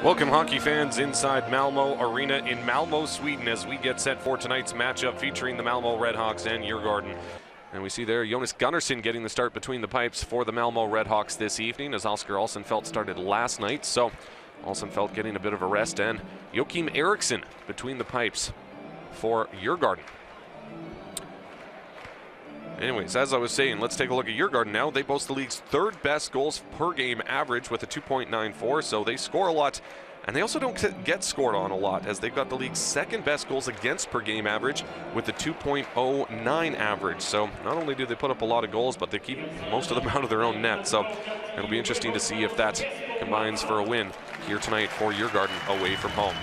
Welcome, hockey fans, inside Malmö Arena in Malmö, Sweden, as we get set for tonight's matchup featuring the Malmö Redhawks and Djurgården. And we see there Jonas Gunnarsson getting the start between the pipes for the Malmö Redhawks this evening, as Oscar Alsenfelt started last night. So Alsenfelt getting a bit of a rest, and Joakim Eriksson between the pipes for Djurgården. Anyways, as I was saying, let's take a look at Djurgården now. They boast the league's third best goals per game average with a 2.94, so they score a lot, and they also don't get scored on a lot, as they've got the league's second best goals against per game average with a 2.09 average. So not only do they put up a lot of goals, but they keep most of them out of their own net. So it'll be interesting to see if that combines for a win here tonight for Djurgården away from home.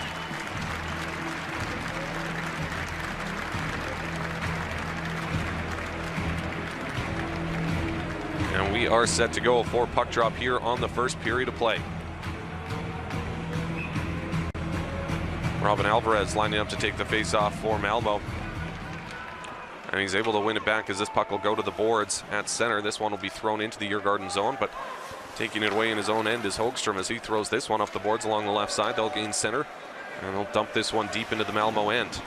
And we are set to go for puck drop here on the first period of play. Robin Alvarez lining up to take the face-off for Malmö. And he's able to win it back as this puck will go to the boards at center. This one will be thrown into the Djurgården zone, but taking it away in his own end is Hogström as he throws this one off the boards along the left side. They'll gain center, and they'll dump this one deep into the Malmö end.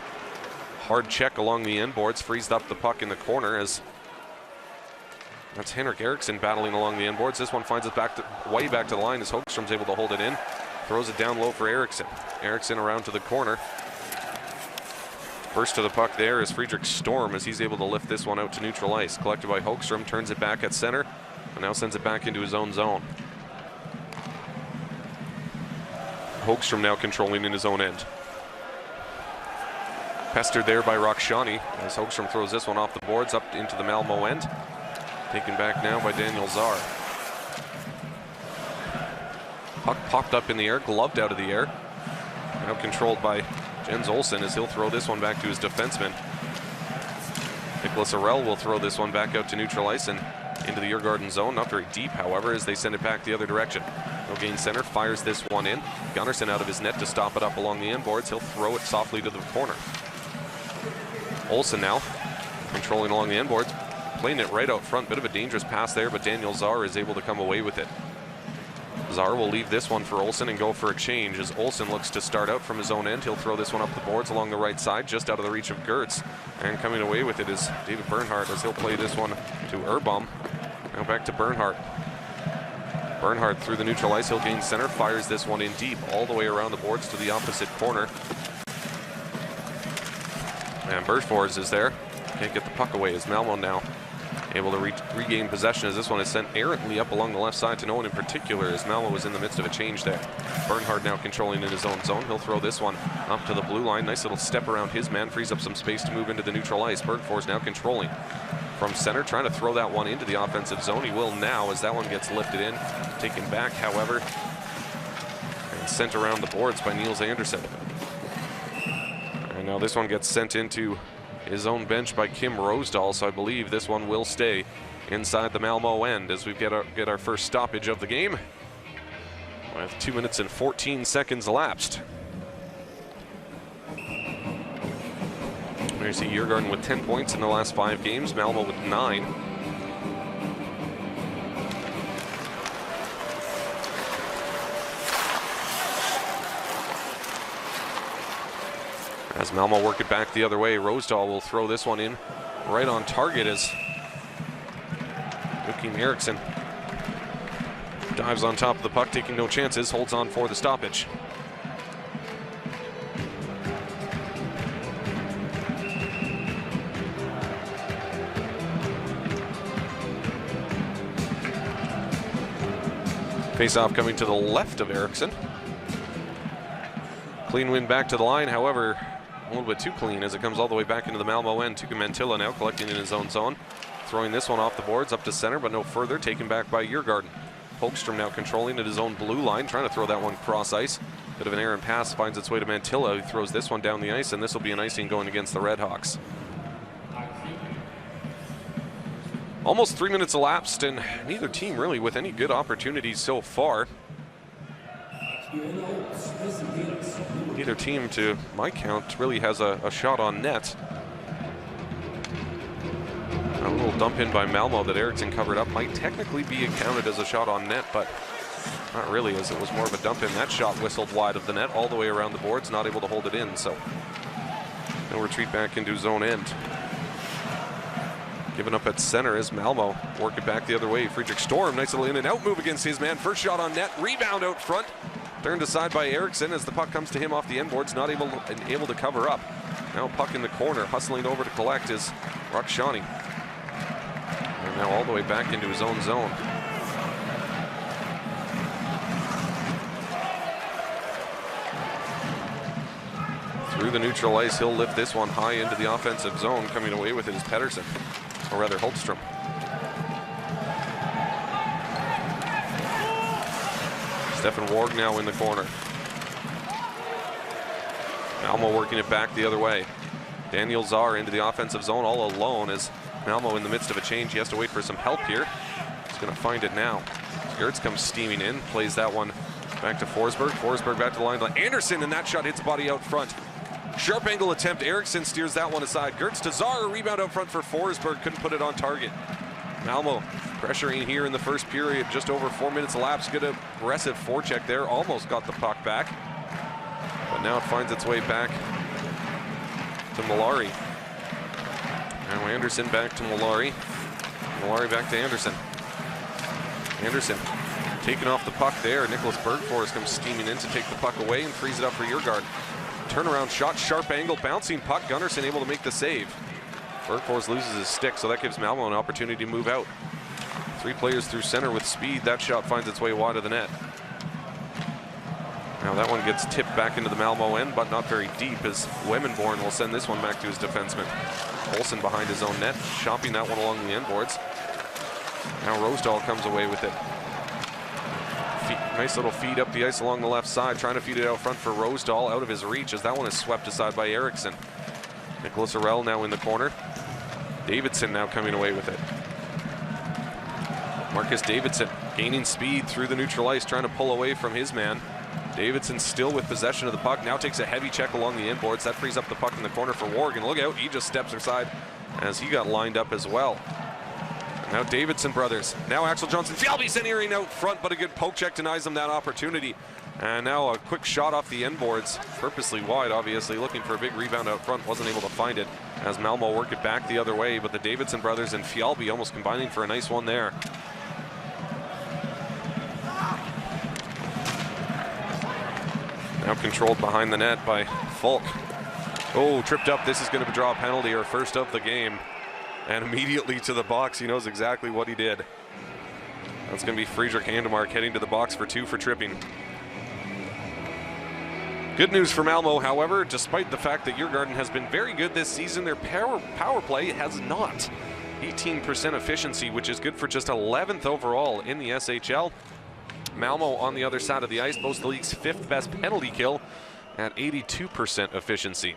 Hard check along the end boards, frees up the puck in the corner as that's Henrik Eriksson battling along the end boards. This one finds it way back to the line as Hogström's able to hold it in. Throws it down low for Eriksson. Eriksson around to the corner. First to the puck there is Fredrik Storm as he's able to lift this one out to neutral ice. Collected by Hogström, turns it back at center, and now sends it back into his own zone. Hogström now controlling in his own end. Pestered there by Rakshani as Hogström throws this one off the boards up into the Malmö end. Taken back now by Daniel Czar. Puck popped up in the air, gloved out of the air. Now controlled by Jens Olsen as he'll throw this one back to his defenseman. Nicholas Arell will throw this one back out to neutral ice and into the Djurgården zone. Not very deep, however, as they send it back the other direction. He'll gain center, fires this one in. Gunnarsson out of his net to stop it up along the end boards. He'll throw it softly to the corner. Olsen now controlling along the end boards. Playing it right out front, bit of a dangerous pass there, but Daniel Czar is able to come away with it. Czar will leave this one for Olsen and go for a change as Olsen looks to start out from his own end. He'll throw this one up the boards along the right side, just out of the reach of Gertz. And coming away with it is David Bernhardt as he'll play this one to Urban. Now back to Bernhardt. Bernhardt through the neutral ice, he'll gain center, fires this one in deep, all the way around the boards to the opposite corner. And Bergfors is there. Can't get the puck away as Malmö now able to regain possession as this one is sent errantly up along the left side to no one in particular as Malmö was in the midst of a change there. Bernhard now controlling in his own zone. He'll throw this one up to the blue line. Nice little step around his man, frees up some space to move into the neutral ice. Bergfors now controlling from center, trying to throw that one into the offensive zone. He will now as that one gets lifted in. Taken back, however, and sent around the boards by Niels Andersson. And now this one gets sent into his own bench by Kim Rosedal, so I believe this one will stay inside the Malmö end as we get our first stoppage of the game with 2 minutes and 14 seconds elapsed. There you see Djurgården with 10 points in the last 5 games, Malmö with 9. As Malmö work it back the other way, Rosedal will throw this one in right on target as Joakim Eriksson dives on top of the puck, taking no chances, holds on for the stoppage. Face-off coming to the left of Eriksson. Clean win back to the line, however, a little bit too clean as it comes all the way back into the Malmö end. Tuukka Mantilla now collecting in his own zone. Throwing this one off the boards up to center, but no further. Taken back by Djurgården. Hogström now controlling at his own blue line, trying to throw that one cross ice. Bit of an errant pass, finds its way to Mantilla, who throws this one down the ice, and this will be an icing going against the Redhawks. Almost 3 minutes elapsed, and neither team really with any good opportunities so far. Neither team, to my count, really has a shot on net. A little dump in by Malmö that Eriksson covered up might technically be counted as a shot on net, but Not really, as it was more of a dump in. That shot whistled wide of the net, all the way around the boards, not able to hold it in. So no retreat back into zone end. Given up at center is Malmö. Work it back the other way. Friedrich Storm, nice little in and out move against his man. First shot on net, rebound out front. Turned aside by Eriksson as the puck comes to him off the end boards, not able to cover up. Now puck in the corner, hustling over to collect is Rakshani. And now all the way back into his own zone. Through the neutral ice, he'll lift this one high into the offensive zone. Coming away with it is Pedersen, or rather Holmstrom. Stefan Warg now in the corner. Malmö working it back the other way. Daniel Czar into the offensive zone all alone as Malmö in the midst of a change. He has to wait for some help here. He's going to find it now. Gertz comes steaming in, plays that one back to Forsberg. Forsberg back to the line. Anderson, and that shot hits body out front. Sharp angle attempt. Eriksson steers that one aside. Gertz to Czar, rebound out front for Forsberg. Couldn't put it on target. Malmö pressuring here in the first period. Just over 4 minutes elapsed. Good aggressive forecheck there. Almost got the puck back. But now it finds its way back to Malari. Now Anderson back to Malari. Malari back to Anderson. Anderson taking off the puck there. Nicholas Bergfors comes steaming in to take the puck away and frees it up for Djurgården. Turnaround shot, sharp angle, bouncing puck. Gunnarsson able to make the save. Bergfors loses his stick, so that gives Malmö an opportunity to move out. 3 players through center with speed. That shot finds its way wide of the net. Now that one gets tipped back into the Malmö end, but not very deep, as Wemenborn will send this one back to his defenseman. Olsen behind his own net, chopping that one along the end boards. Now Rosedal comes away with it. Nice little feed up the ice along the left side, trying to feed it out front for Rosedal, out of his reach, as that one is swept aside by Eriksson. Nicholas Arell now in the corner. Davidson now coming away with it. Marcus Davidson gaining speed through the neutral ice, trying to pull away from his man. Davidson still with possession of the puck, now takes a heavy check along the inboards. That frees up the puck in the corner for Morgan. Look out, he just steps aside as he got lined up as well. Now Davidson brothers, now Axel Johnson, Fjallby's earring out front, but a good poke check denies him that opportunity. And now a quick shot off the end boards, purposely wide, obviously, looking for a big rebound out front, wasn't able to find it as Malmö work it back the other way, but the Davidson brothers and Fjallby almost combining for a nice one there. Now controlled behind the net by Falk. Oh, tripped up. This is going to draw a penalty, or first of the game. And immediately to the box, he knows exactly what he did. That's going to be Friedrich Handemark heading to the box for 2 for tripping. Good news for Malmö, however, despite the fact that Djurgården has been very good this season, their power play has not. 18% efficiency, which is good for just 11th overall in the SHL. Malmö on the other side of the ice boasts the league's 5th best penalty kill at 82% efficiency.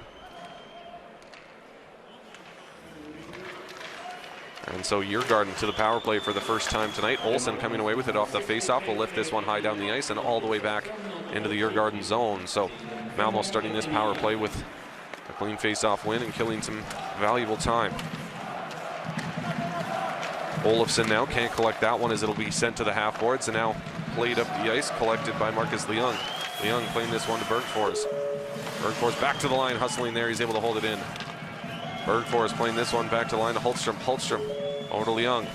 And so Djurgården to the power play for the first time tonight. Olsen coming away with it off the faceoff will lift this one high down the ice and all the way back into the Djurgården zone. So Malmö starting this power play with a clean faceoff win and killing some valuable time. Olofsson now can't collect that one as it'll be sent to the half boards, and now played up the ice, collected by Marcus Leung. Leung playing this one to Bergfors. Bergfors back to the line, hustling there, he's able to hold it in. Bergfors playing this one back to the line to Hultstrom. Hultstrom over to Leung.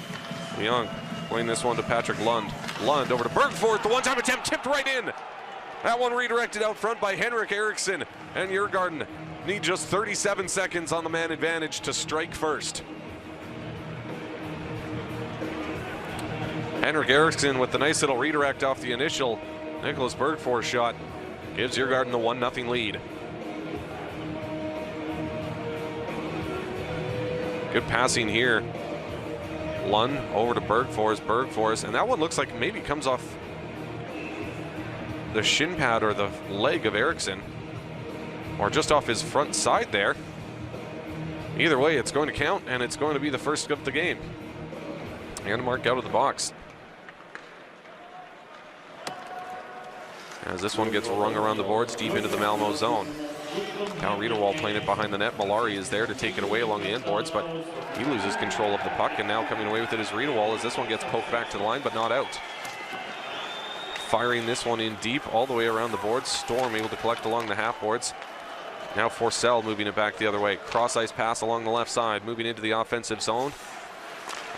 Leung playing this one to Patrick Lund. Lund over to Bergfors, the one-time attempt tipped right in. That one redirected out front by Henrik Eriksson, and Djurgården need just 37 seconds on the man advantage to strike first. Henrik Eriksson with the nice little redirect off the initial Nicholas Bergfors shot gives Djurgården the 1-0 lead. Good passing here. Lund over to Bergfors, and that one looks like maybe comes off the shin pad or the leg of Eriksson, or just off his front side there. Either way, it's going to count, and it's going to be the first of the game. Handemark out of the box. As this one gets rung around the boards deep into the Malmö zone. Now Riedewald playing it behind the net. Malari is there to take it away along the end boards, but he loses control of the puck, and now coming away with it is Riedewald as this one gets poked back to the line, but not out. firing this one in deep all the way around the boards. Storm able to collect along the half boards. Now Forsell moving it back the other way. Cross ice pass along the left side, moving into the offensive zone.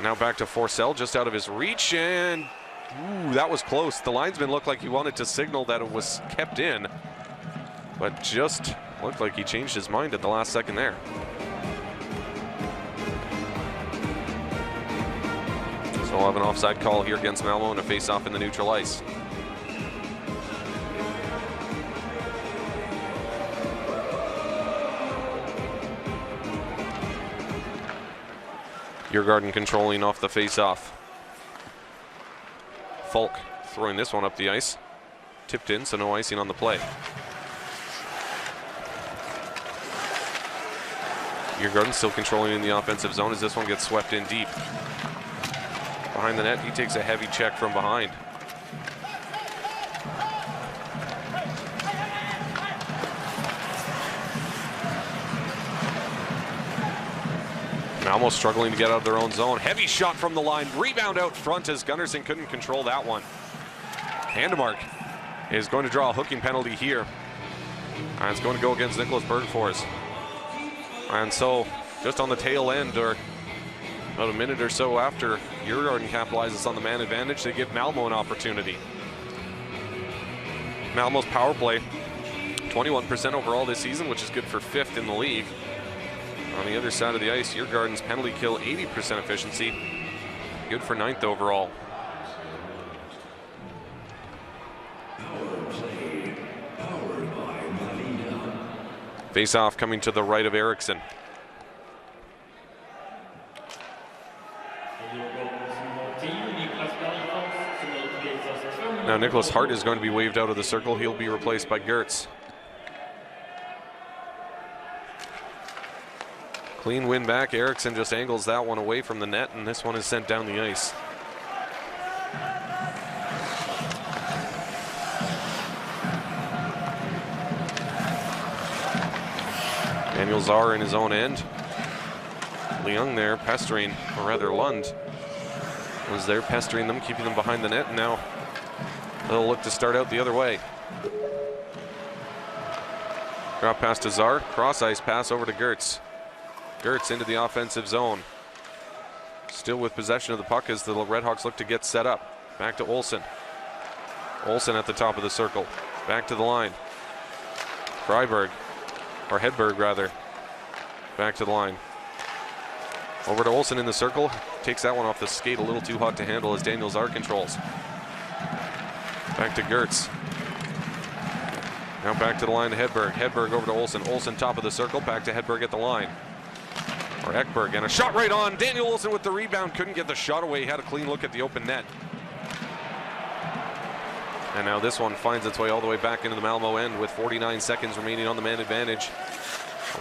Now back to Forsell, just out of his reach, and ooh, that was close. The linesman looked like he wanted to signal that it was kept in, but just looked like he changed his mind at the last second there. So we'll have an offside call here against Malmö and a face-off in the neutral ice. Djurgården controlling off the face-off. Falk throwing this one up the ice. Tipped in, so no icing on the play. Djurgården still controlling in the offensive zone as this one gets swept in deep. Behind the net, he takes a heavy check from behind. Almost struggling to get out of their own zone. Heavy shot from the line. Rebound out front as Gunnarsson couldn't control that one. Handemark is going to draw a hooking penalty here. And it's going to go against Nicholas Bergfors. And so just on the tail end, or about a minute or so after Djurgården capitalizes on the man advantage, they give Malmö an opportunity. Malmö's power play, 21% overall this season, which is good for 5th in the league. On the other side of the ice, Djurgården's penalty kill, 80% efficiency. Good for 9th overall. Face-off coming to the right of Eriksson. Now Nicholas Hart is going to be waved out of the circle. He'll be replaced by Gertz. Clean win back. Eriksson just angles that one away from the net, and this one is sent down the ice. Daniel Czar in his own end. Leung there pestering, or rather Lund was there pestering them, keeping them behind the net, and now they'll look to start out the other way. Drop pass to Czar, cross ice pass over to Gertz. Gertz into the offensive zone. Still with possession of the puck as the Redhawks look to get set up. Back to Olsen. Olsen at the top of the circle. Back to the line. Freiberg, or Hedberg rather. Back to the line. Over to Olsen in the circle. Takes that one off the skate, a little too hot to handle as Daniel Czar controls. Back to Gertz. Now back to the line to Hedberg. Hedberg over to Olsen. Olsen top of the circle. Back to Hedberg at the line. Or Ekberg, and a shot right on. Daniel Olsen with the rebound, couldn't get the shot away. He had a clean look at the open net. And now this one finds its way all the way back into the Malmö end with 49 seconds remaining on the man advantage.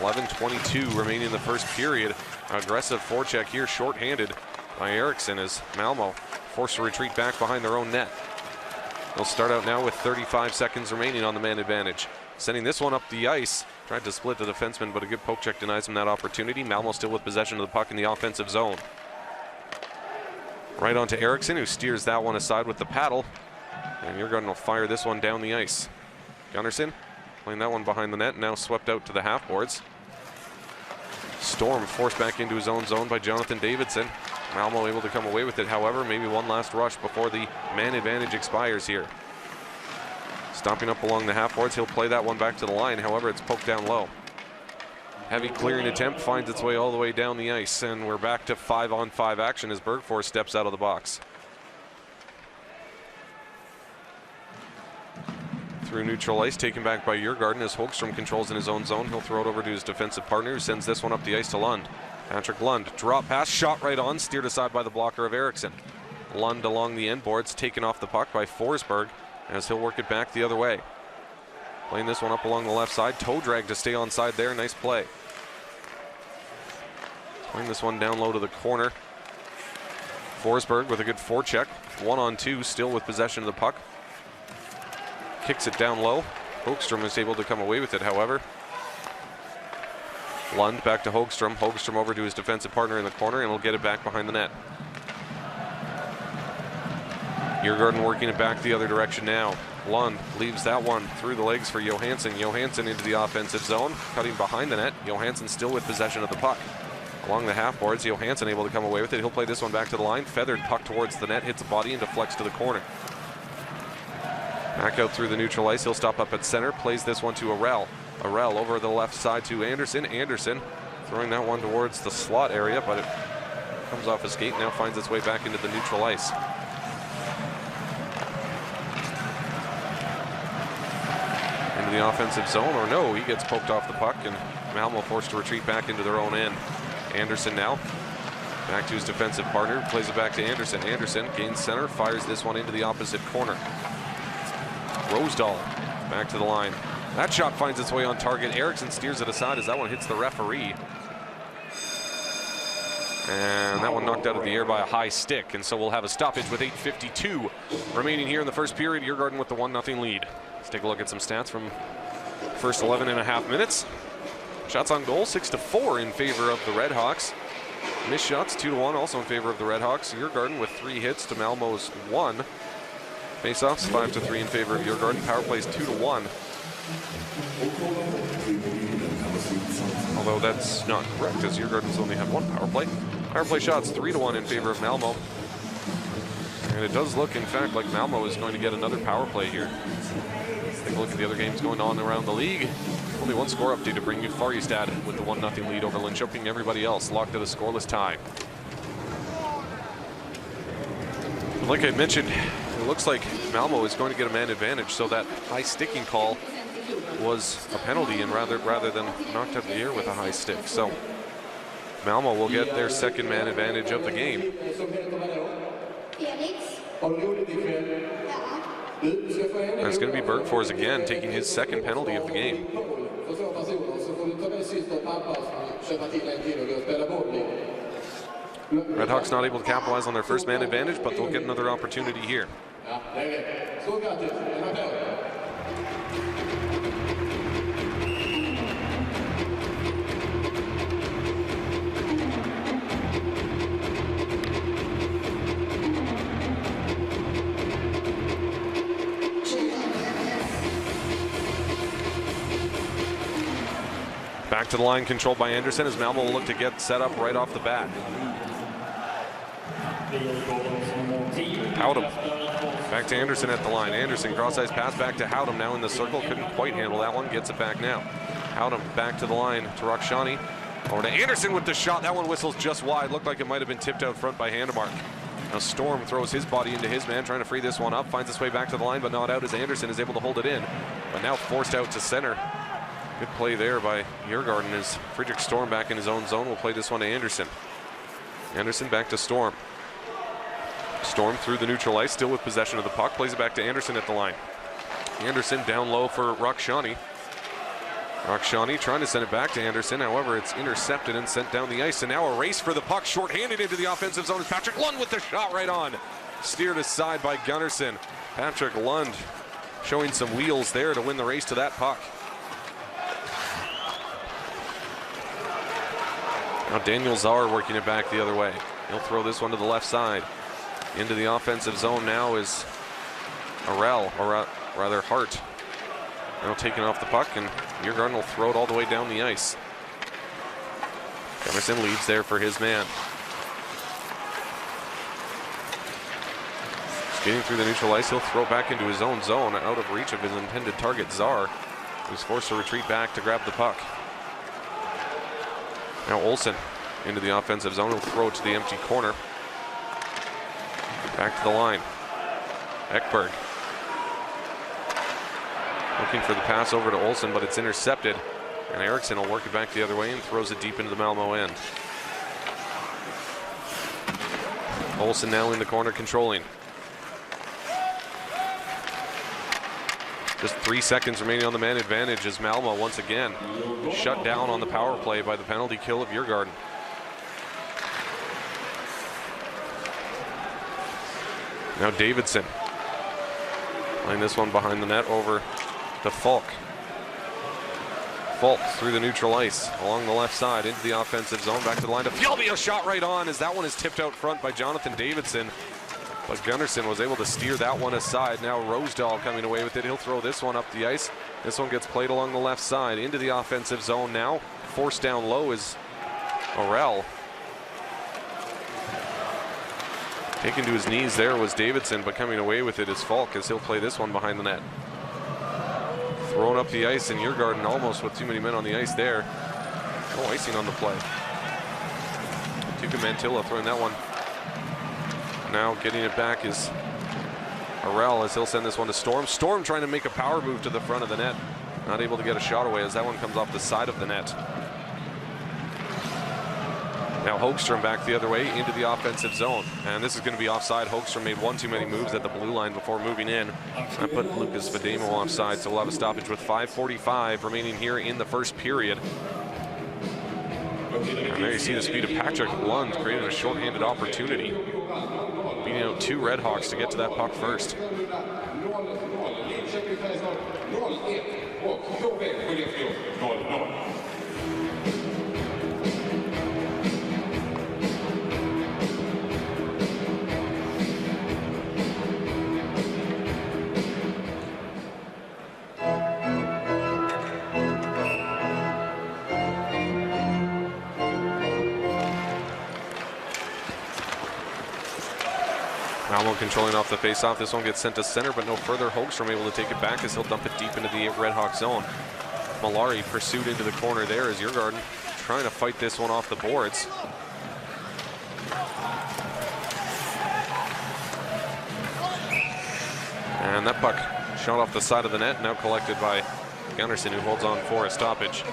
11:22 remaining in the first period. Aggressive forecheck here, shorthanded by Eriksson as Malmö forced to retreat back behind their own net. They'll start out now with 35 seconds remaining on the man advantage. Sending this one up the ice. Tried to split the defenseman, but a good poke check denies him that opportunity. Malmö still with possession of the puck in the offensive zone. Right on to Eriksson, who steers that one aside with the paddle. And Djurgården will fire this one down the ice. Gunnarsson playing that one behind the net, now swept out to the half boards. Storm forced back into his own zone by Jonathan Davidson. Malmö able to come away with it, however, maybe one last rush before the man advantage expires here. Stomping up along the half boards, he'll play that one back to the line, however, it's poked down low. Heavy clearing attempt finds its way all the way down the ice, and we're back to 5-on-5 action as Bergfors steps out of the box. Through neutral ice, taken back by Djurgården as Hogström controls in his own zone. He'll throw it over to his defensive partner, who sends this one up the ice to Lund. Patrick Lund, drop pass, shot right on, steered aside by the blocker of Eriksson. Lund along the end boards, taken off the puck by Forsberg, as he'll work it back the other way. Playing this one up along the left side, toe drag to stay onside there, nice play. Playing this one down low to the corner. Forsberg with a good forecheck, 1-on-2, still with possession of the puck. Kicks it down low. Hogström is able to come away with it, however. Lund back to Hogström. Hogström over to his defensive partner in the corner, and will get it back behind the net. Djurgården working it back the other direction now. Lund leaves that one through the legs for Johansson. Johansson into the offensive zone, cutting behind the net. Johansson still with possession of the puck. Along the half boards, Johansson able to come away with it. He'll play this one back to the line. Feathered puck towards the net, hits the body and deflects to the corner. Back out through the neutral ice. He'll stop up at center. Plays this one to Arell. Arell over the left side to Anderson. Anderson throwing that one towards the slot area, but it comes off his skate. Now finds its way back into the neutral ice. Into the offensive zone, or no, he gets poked off the puck, and Malmö forced to retreat back into their own end. Anderson now back to his defensive partner, plays it back to Anderson. Anderson gains center, fires this one into the opposite corner. Rosedal back to the line. That shot finds its way on target. Eriksson steers it aside as that one hits the referee. And that one knocked out of the air by a high stick, and so we'll have a stoppage with 8:52 remaining here in the first period. Djurgården with the 1-0 lead. Let's take a look at some stats from first 11 and a half minutes. Shots on goal, 6-4 in favor of the Redhawks. Missed shots, 2-1 also in favor of the Redhawks. Djurgården with 3 hits to Malmö's 1. Faceoffs, 5-3 in favor of Djurgården. Power plays 2-1. Although that's not correct, as Djurgården's only had 1 power play. Power play shots, 3-1 in favor of Malmö. And it does look, in fact, like Malmö is going to get another power play here. Take a look at the other games going on around the league. Only one score update to bring you. Farjestad with the 1-0 lead over Linköping. Everybody else locked at a scoreless tie. Like I mentioned, it looks like Malmö is going to get a man advantage, so that high sticking call was a penalty, and rather than knocked out of the air with a high stick. So Malmö will get their second man advantage of the game. And it's going to be Bergfors again taking his second penalty of the game. Redhawks not able to capitalize on their first man advantage, but they'll get another opportunity here. Back to the line, controlled by Anderson, as Malmö will look to get set up right off the bat. Howdam back to Anderson at the line. Anderson cross-ice pass back to Howdam, now in the circle. Couldn't quite handle that one, gets it back now. Howdam back to the line to Rakshani. Over to Anderson with the shot. That one whistles just wide. Looked like it might have been tipped out front by Handemark. Now Storm throws his body into his man, trying to free this one up. Finds its way back to the line, but not out as Anderson is able to hold it in. But now forced out to center. Good play there by Djurgården as Fredrik Storm back in his own zone. Will play this one to Anderson. Anderson back to Storm. Storm through the neutral ice, still with possession of the puck. Plays it back to Anderson at the line. Anderson down low for Rakshani. Rakshani trying to send it back to Anderson. However, it's intercepted and sent down the ice. And now a race for the puck, shorthanded into the offensive zone. Patrick Lund with the shot right on. Steered aside by Gunnarsson. Patrick Lund showing some wheels there to win the race to that puck. Now Daniel Zaar working it back the other way. He'll throw this one to the left side. Into the offensive zone now is Arell, or rather Hart. Now taking off the puck, and Djurgården will throw it all the way down the ice. Gunnarsson leads there for his man. Skating through the neutral ice, he'll throw back into his own zone, out of reach of his intended target, Zaar, who's forced to retreat back to grab the puck. Now Olsen into the offensive zone. He'll throw it to the empty corner. Back to the line. Ekberg looking for the pass over to Olsen, but it's intercepted. And Eriksson will work it back the other way and throws it deep into the Malmö end. Olsen now in the corner controlling. Just 3 seconds remaining on the man advantage as Malmö once again shut down on the power play by the penalty kill of Djurgården. Now Davidson playing this one behind the net over to Falk. Falk through the neutral ice along the left side into the offensive zone, back to the line to Fjällby. A shot right on as that one is tipped out front by Jonathan Davidson. But Gunnarsson was able to steer that one aside. Now Rosedal coming away with it. He'll throw this one up the ice. This one gets played along the left side into the offensive zone now. Forced down low is Orell. Taken to his knees there was Davidson, but coming away with it is Falk as he'll play this one behind the net. Thrown up the ice, and Djurgården almost with too many men on the ice there. No icing on the play. Tuukka Mantilla throwing that one. Now getting it back is Orell as he'll send this one to Storm. Storm trying to make a power move to the front of the net. Not able to get a shot away as that one comes off the side of the net. Now Hogstrom back the other way into the offensive zone. And this is going to be offside. Hogstrom made one too many moves at the blue line before moving in. I put Lucas Vademo offside, so we'll have a stoppage with 5:45 remaining here in the first period. And there you see the speed of Patrick Lund creating a shorthanded opportunity. Beating out two Redhawks to get to that puck first. Malmö controlling off the face-off. This one gets sent to center, but no further. Hogstrom able to take it back as he'll dump it deep into the Redhawk zone. Malari pursued into the corner there as Djurgården trying to fight this one off the boards. And that puck shot off the side of the net, now collected by Gunnarsson, who holds on for a stoppage.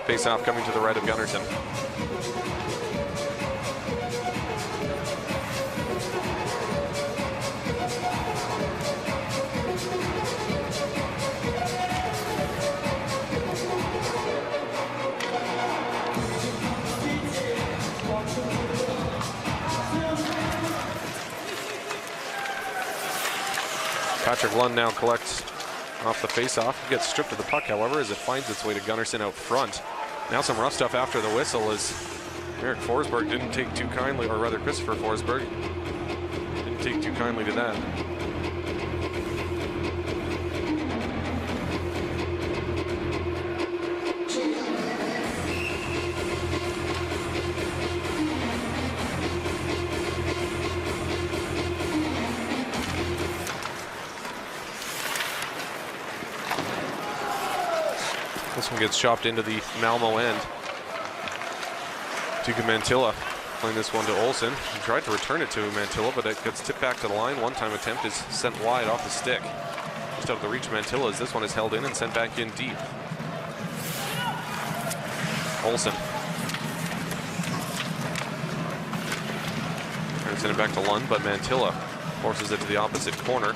Face-off coming to the right of Gunnarsson. Patrick Lund now collects off the face-off. Gets stripped of the puck, however, as it finds its way to Gunnarsson out front. Now some rough stuff after the whistle as Eric Forsberg didn't take too kindly, or rather Christopher Forsberg didn't take too kindly to that. This one gets chopped into the Malmö end. Tuukka Mantilla playing this one to Olsen. He tried to return it to Mantilla, but it gets tipped back to the line. One-time attempt is sent wide off the stick. Just out of the reach of Mantilla as this one is held in and sent back in deep. Olsen. Trying to send it back to Lund, but Mantilla forces it to the opposite corner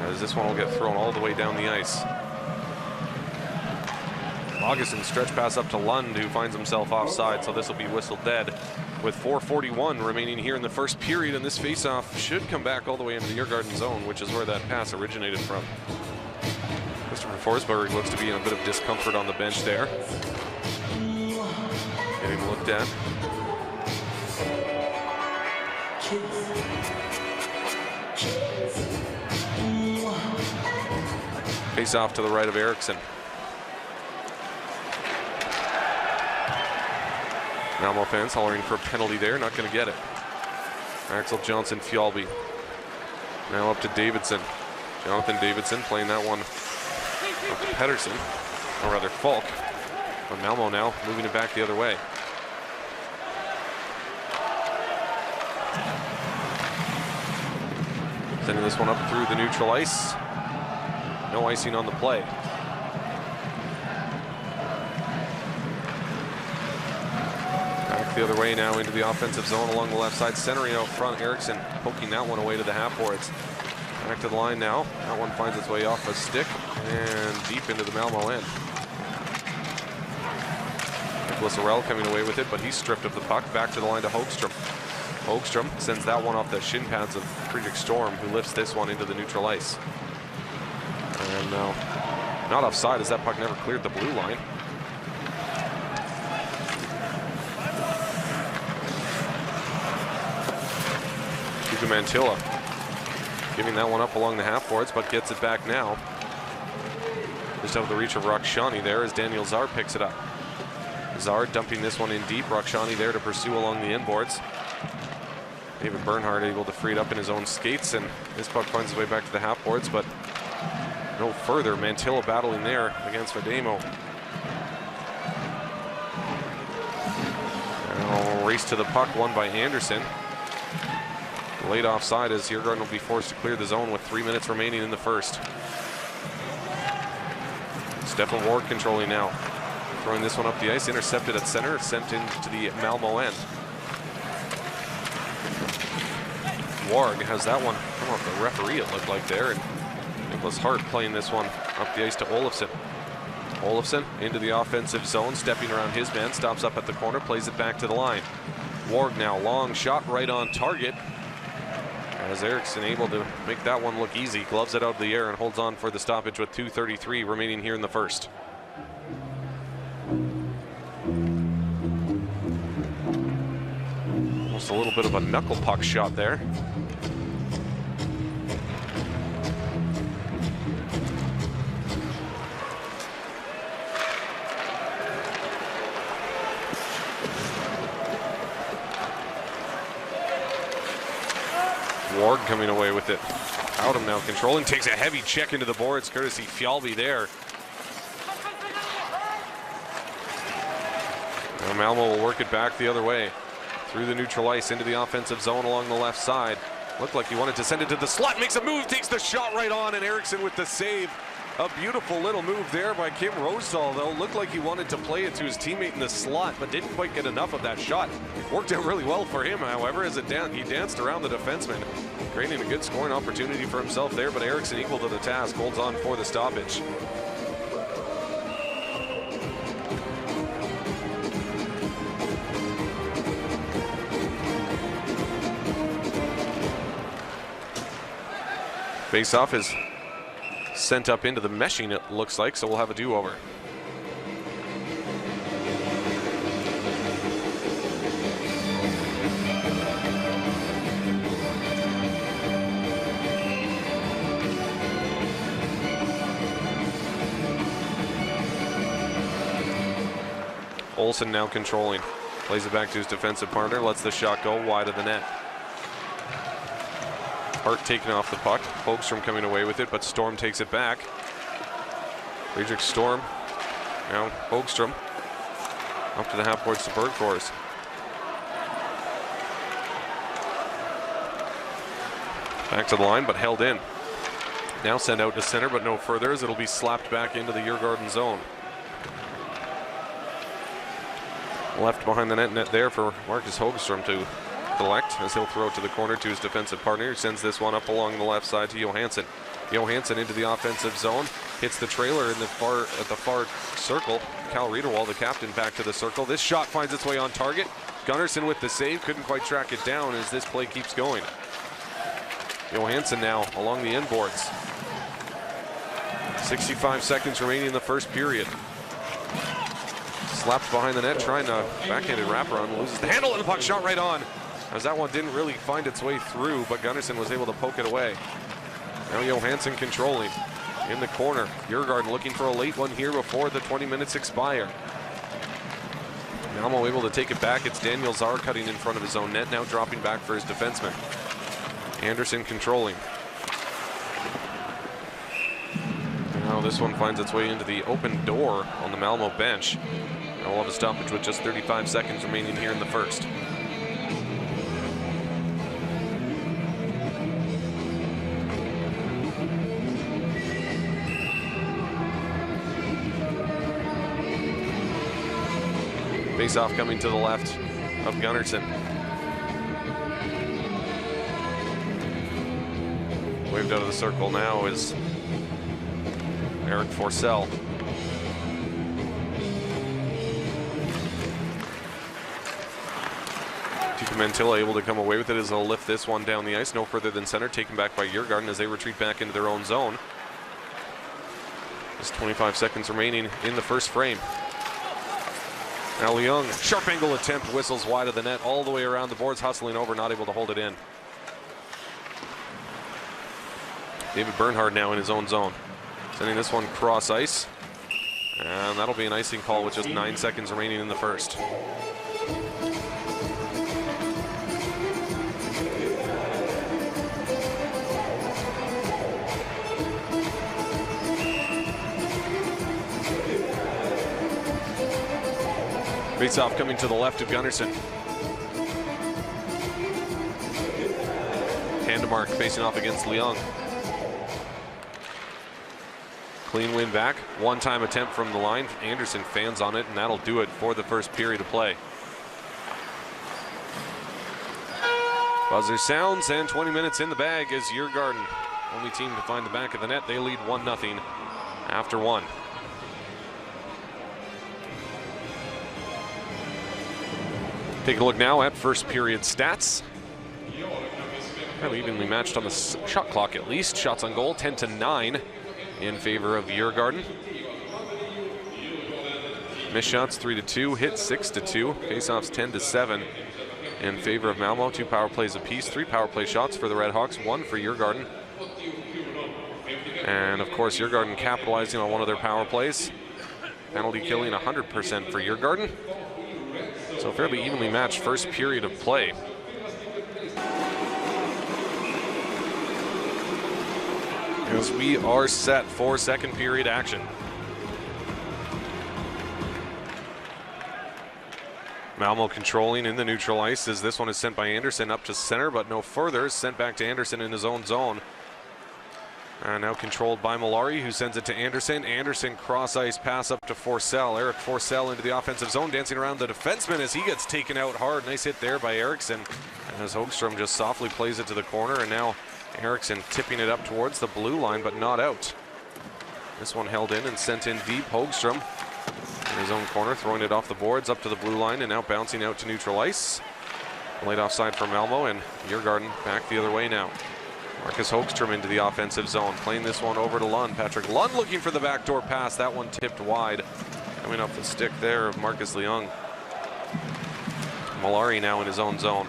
as this one will get thrown all the way down the ice. Augustin stretch pass up to Lund, who finds himself offside, so this will be whistled dead with 4:41 remaining here in the first period, and this faceoff should come back all the way into the Djurgården zone, which is where that pass originated from. Christopher Forsberg looks to be in a bit of discomfort on the bench there. Getting looked at. Face-off to the right of Eriksson. Malmö fans hollering for a penalty there, not going to get it. Axel Johnson Fjallby. Now up to Davidson. Jonathan Davidson playing that one up to Pettersson, or rather Falk. But Malmö now moving it back the other way. Sending this one up through the neutral ice. No icing on the play. The other way now into the offensive zone along the left side, centering out front. Eriksson poking that one away to the half boards. Back to the line now. That one finds its way off a stick and deep into the Malmö end. Nicholas Orell coming away with it, but he's stripped of the puck. Back to the line to Hogstrom. Hogstrom sends that one off the shin pads of Fredrik Storm, who lifts this one into the neutral ice. And now Not offside, as that puck never cleared the blue line. Mantilla giving that one up along the half boards, but gets it back now. Just out of the reach of Rakshani there as Daniel Czar picks it up. Czar dumping this one in deep. Rakshani there to pursue along the inboards. David Bernhard able to free it up in his own skates, and this puck finds its way back to the half boards, but no further. Mantilla battling there against Vademo. Now race to the puck, won by Anderson. Late offside as Djurgården will be forced to clear the zone with 3 minutes remaining in the first. Stefan Ward controlling now. Throwing this one up the ice, intercepted at center, sent into the Malmö end. Warg has that one come off the referee, it looked like there, and Nicholas Hart playing this one up the ice to Olofsson. Olofsson into the offensive zone, stepping around his man, stops up at the corner, plays it back to the line. Warg now, long shot right on target. As Eriksson able to make that one look easy, gloves it out of the air and holds on for the stoppage with 2:33 remaining here in the first. Almost a little bit of a knuckle puck shot there. Ward coming away with it. Howdam now controlling, takes a heavy check into the boards, courtesy Fjallby there. Now Malmö will work it back the other way. Through the neutral ice into the offensive zone along the left side. Looked like he wanted to send it to the slot, makes a move, takes the shot right on, and Eriksson with the save. A beautiful little move there by Kim Rosdahl, though. Looked like he wanted to play it to his teammate in the slot, but didn't quite get enough of that shot. Worked out really well for him, however, as he danced around the defenseman, creating a good scoring opportunity for himself there, but Eriksson equal to the task, holds on for the stoppage. Face-off is sent up into the meshing, it looks like, so we'll have a do-over. Olsen now controlling. Plays it back to his defensive partner, lets the shot go wide of the net. Hart taking off the puck. Hogstrom coming away with it, but Storm takes it back. Friedrich Storm. Now Hogstrom. Up to the half boards to Bergfors. Back to the line, but held in. Now sent out to center, but no further, as it'll be slapped back into the Djurgården zone. Left behind the net there for Marcus Hogstrom to collect, as he'll throw it to the corner to his defensive partner, who sends this one up along the left side to Johansson. Johansson into the offensive zone, hits the trailer in the far circle. Cal Riederwald, the captain, back to the circle. This shot finds its way on target. Gunnarsson with the save, couldn't quite track it down as this play keeps going. Johansson now along the inboards. 65 seconds remaining in the first period. Slapped behind the net, trying to backhanded wraparound, loses the handle, and the puck shot right on. As that one didn't really find its way through, but Gunnarsson was able to poke it away. Now Johansson controlling in the corner. Djurgården looking for a late one here before the 20 minutes expire. Malmö able to take it back. It's Daniel Czar cutting in front of his own net, now dropping back for his defenseman. Anderson controlling. Now this one finds its way into the open door on the Malmö bench. Now we'll have a stoppage with just 35 seconds remaining here in the first. Face-off coming to the left of Gunnarsson. Waved out of the circle now is Eric Forsell. Mantilla able to come away with it as they'll lift this one down the ice, no further than center, taken back by Djurgården as they retreat back into their own zone. Just 25 seconds remaining in the first frame. Now Leung, sharp angle attempt, whistles wide of the net, all the way around the boards, hustling over, not able to hold it in. David Bernhard now in his own zone. Sending this one cross ice. And that'll be an icing call with just 9 seconds remaining in the first. Faceoff coming to the left of Gunnarsson. Handemark facing off against Leung. Clean win back. One-time attempt from the line. Anderson fans on it, and that'll do it for the first period of play. Buzzer sounds, and 20 minutes in the bag is Djurgården. Only team to find the back of the net. They lead 1-0 after one. Take a look now at first period stats. Fairly evenly matched on the shot clock at least. Shots on goal, 10-9 in favor of Djurgården. Missed shots 3-2, hit 6-2. Faceoffs 10-7 in favor of Malmö. 2 power plays apiece, 3 power play shots for the Red Hawks, 1 for Djurgården. And of course Djurgården capitalizing on one of their power plays. Penalty killing 100% for Djurgården. So fairly evenly matched first period of play. As we are set for second period action. Malmö controlling in the neutral ice as this one is sent by Anderson up to center, but no further. Sent back to Anderson in his own zone. And now controlled by Malari, who sends it to Anderson. Anderson cross ice pass up to Forsell. Eric Forsell into the offensive zone, dancing around the defenseman as he gets taken out hard. Nice hit there by Eriksson. And as Hogström just softly plays it to the corner, and now Eriksson tipping it up towards the blue line, but not out. This one held in and sent in deep. Hogström in his own corner, throwing it off the boards up to the blue line, and now bouncing out to neutral ice. Late offside for Malmö, and Djurgården back the other way now. Marcus Hogström into the offensive zone, playing this one over to Lund. Patrick Lund looking for the backdoor pass. That one tipped wide. Coming off the stick there of Marcus Leung. Malari now in his own zone.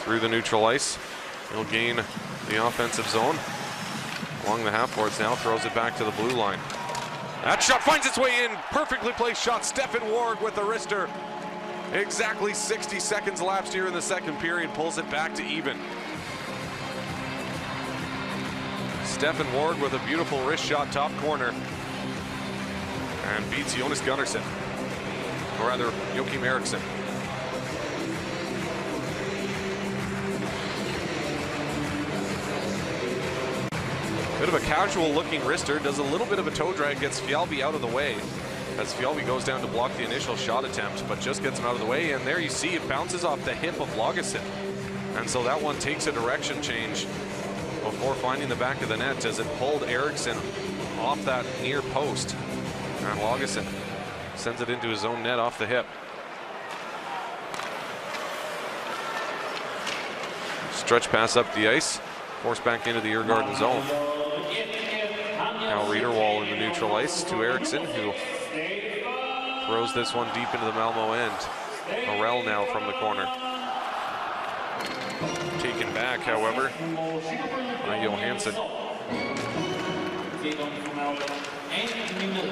Through the neutral ice. He'll gain the offensive zone. Along the half boards now, throws it back to the blue line. That shot finds its way in. Perfectly placed shot. Stefan Ward with the wrister. Exactly 60 seconds elapsed here in the second period. Pulls it back to even. Stefan Ward with a beautiful wrist shot top corner. And beats Jonas Gunnarsson. Or rather, Joakim Eriksson. Bit of a casual looking wrister, does a little bit of a toe drag, gets Fjällby out of the way as Fjällby goes down to block the initial shot attempt, but just gets him out of the way, and there you see it bounces off the hip of Lagesson. And so that one takes a direction change before finding the back of the net as it pulled Eriksson off that near post. And Lagesson sends it into his own net off the hip. Stretch pass up the ice, forced back into the Djurgården zone. Now Riederwall in the neutral ice to Eriksson, who throws this one deep into the Malmö end. Morell now from the corner. Taken back, however, by Johansson.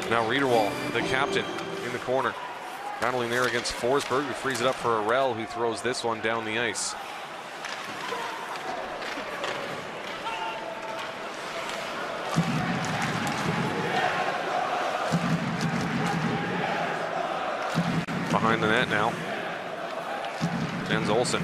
Now Riederwall, the captain, in the corner. Battling there against Forsberg, who frees it up for Arell, who throws this one down the ice. Behind the net now. Jens Olsen.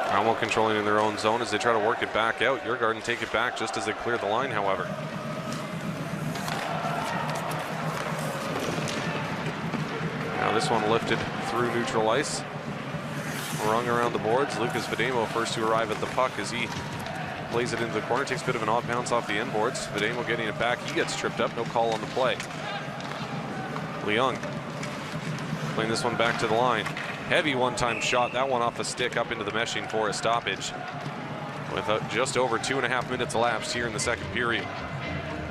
Malmö controlling in their own zone as they try to work it back out. Djurgården take it back just as they clear the line, however. Now this one lifted through neutral ice. Rung around the boards. Lucas Videmo first to arrive at the puck as he plays it into the corner. Takes a bit of an odd bounce off the end boards. Videmo getting it back. He gets tripped up. No call on the play. Leung playing this one back to the line. Heavy one-time shot, that one off the stick up into the meshing for a stoppage. With just over 2.5 minutes elapsed here in the second period.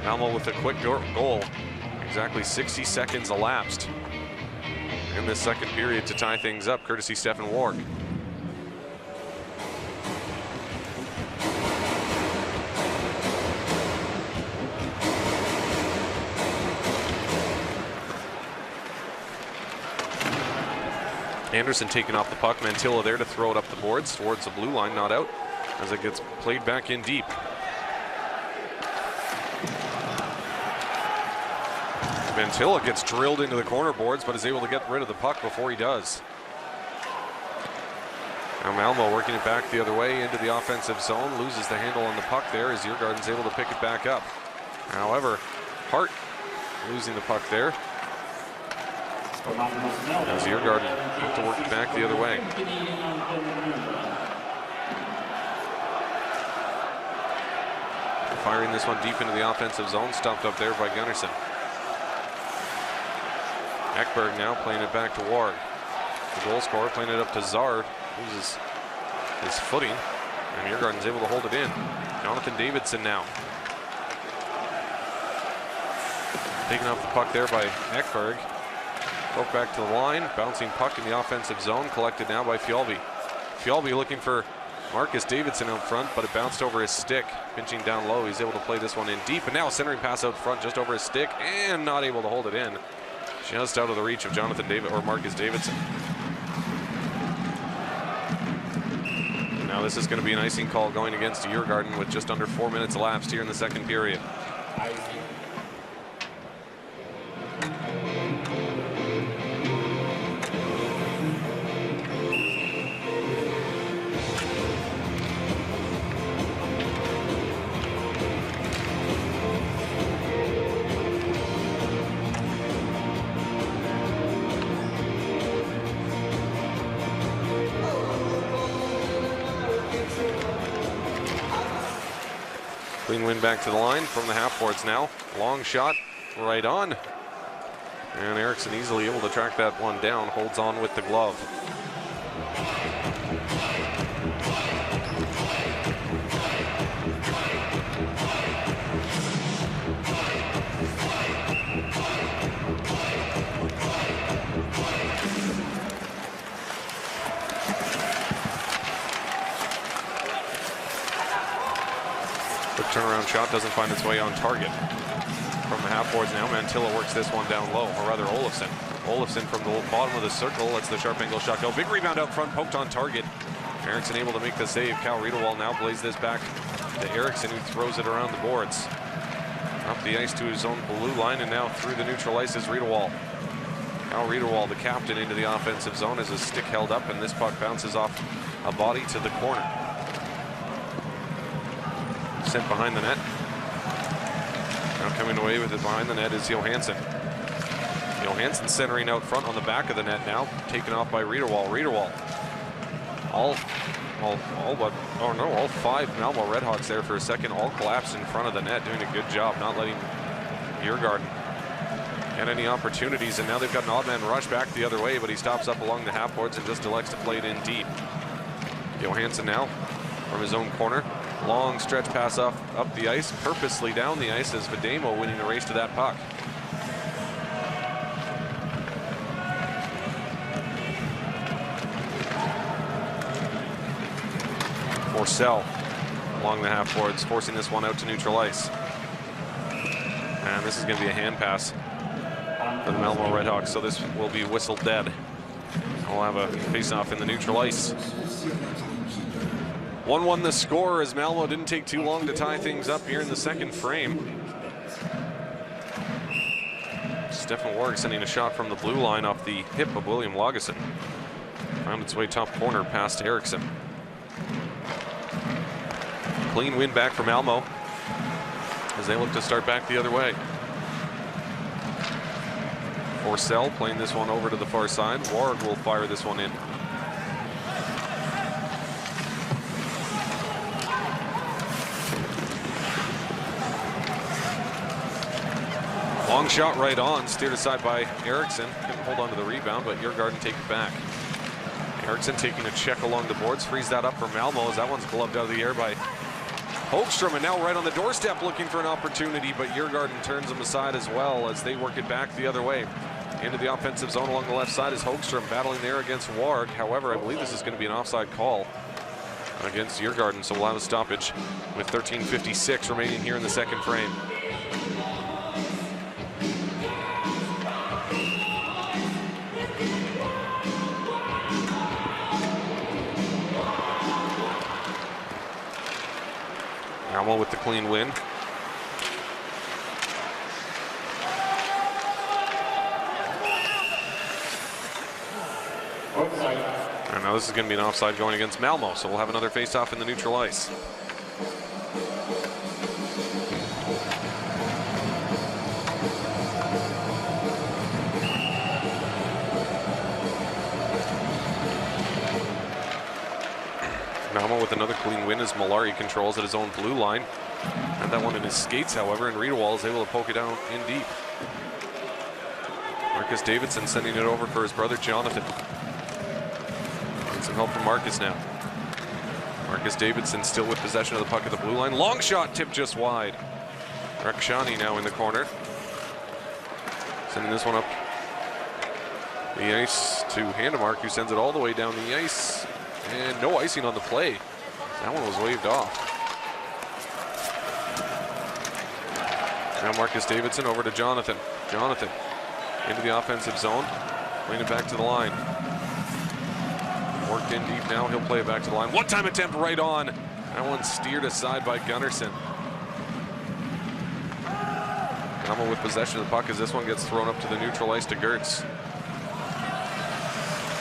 Malmö with a quick goal. Exactly 60 seconds elapsed in this second period to tie things up, courtesy Stefan Warg. Anderson taking off the puck. Mantilla there to throw it up the boards towards the blue line, not out, as it gets played back in deep. Mantilla gets drilled into the corner boards, but is able to get rid of the puck before he does. Now Malmö working it back the other way into the offensive zone, loses the handle on the puck there as Djurgården's able to pick it back up. However, Hart losing the puck there. As Djurgården have to work it back the other way. Firing this one deep into the offensive zone, stopped up there by Gunnarsson. Ekberg now playing it back to Warg. The goal scorer playing it up to Zard, loses his footing, and Djurgården's able to hold it in. Jonathan Davidson now. Taking off the puck there by Ekberg. Broke back to the line, bouncing puck in the offensive zone, collected now by Fjallby. Fjallby looking for Marcus Davidson out front, but it bounced over his stick. Pinching down low, he's able to play this one in deep, and now a centering pass out front just over his stick, and not able to hold it in. Just out of the reach of Marcus Davidson. Now this is going to be an icing call going against Djurgården with just under 4 minutes elapsed here in the second period. Clean win back to the line from the half boards now. Long shot, right on. And Eriksson easily able to track that one down, holds on with the glove. Quick turnaround shot doesn't find its way on target. From the half boards now, Mantilla works this one down low, or rather Olofsson. Olofsson from the bottom of the circle lets the sharp angle shot go. Big rebound out front, poked on target. Eriksson able to make the save. Cal Riedewald now plays this back to Eriksson, who throws it around the boards. Up the ice to his own blue line, and now through the neutral ice is Riedewald. Cal Riedewald, the captain, into the offensive zone as his stick held up, and this puck bounces off a body to the corner. Sent behind the net. Now coming away with it behind the net is Johansson. Johansson centering out front on the back of the net now, taken off by Riedewald. Riedewald. All five Malmö Redhawks there for a second, all collapsed in front of the net, doing a good job not letting Djurgården get any opportunities. And now they've got an odd man rush back the other way, but he stops up along the half boards and just elects to play it in deep. Johansson now from his own corner. Long stretch pass up the ice, purposely down the ice as Vademo winning the race to that puck. Forsell along the half boards, forcing this one out to neutral ice. And this is going to be a hand pass for the Malmö Redhawks, so this will be whistled dead. We'll have a face-off in the neutral ice. 1-1 the score, as Malmö didn't take too long to tie things up here in the second frame. Stefan Warg sending a shot from the blue line off the hip of William Lagesson. Found its way top corner past Eriksson. Clean win back for Malmö as they look to start back the other way. Forsell playing this one over to the far side. Warg will fire this one in. Long Long shot right on, steered aside by Eriksson. Couldn't hold on to the rebound, but Djurgården take it back. Eriksson taking a check along the boards, frees that up for Malmö as that one's gloved out of the air by Hogstrom, and now right on the doorstep looking for an opportunity, but Djurgården turns them aside as well as they work it back the other way. Into the offensive zone along the left side is Hogstrom battling there against Warg. However, I believe this is going to be an offside call against Djurgården, so we'll have a stoppage with 13:56 remaining here in the second frame. Malmö with the clean win. And now this is going to be an offside going against Malmö, so we'll have another face-off in the neutral ice. Malmö with another clean win as Malari controls at his own blue line. Had that one in his skates, however, and Riedewald is able to poke it down in deep. Marcus Davidson sending it over for his brother Jonathan. Some help from Marcus now. Marcus Davidson still with possession of the puck at the blue line. Long shot tipped just wide. Rakshani now in the corner. Sending this one up the ice to Handemark, who sends it all the way down the ice. And no icing on the play. That one was waved off. Now Marcus Davidson over to Jonathan. Jonathan into the offensive zone. Playing it back to the line. Worked in deep now, he'll play it back to the line. One-time attempt right on. That one steered aside by Gunnarsson. Malmö with possession of the puck as this one gets thrown up to the neutral ice to Gertz.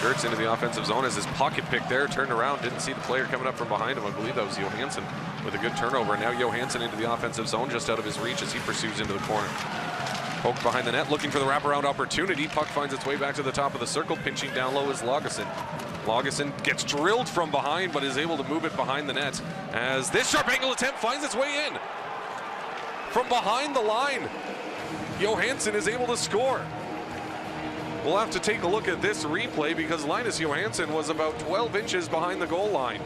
Gertz into the offensive zone as his pocket pick there, turned around, didn't see the player coming up from behind him. I believe that was Johansson with a good turnover. Now Johansson into the offensive zone, just out of his reach as he pursues into the corner. Poke behind the net, looking for the wraparound opportunity. Puck finds its way back to the top of the circle. Pinching down low is Lagesson. Lagesson gets drilled from behind, but is able to move it behind the net as this sharp angle attempt finds its way in. From behind the line, Johansson is able to score. We'll have to take a look at this replay because Linus Johansson was about 12 inches behind the goal line.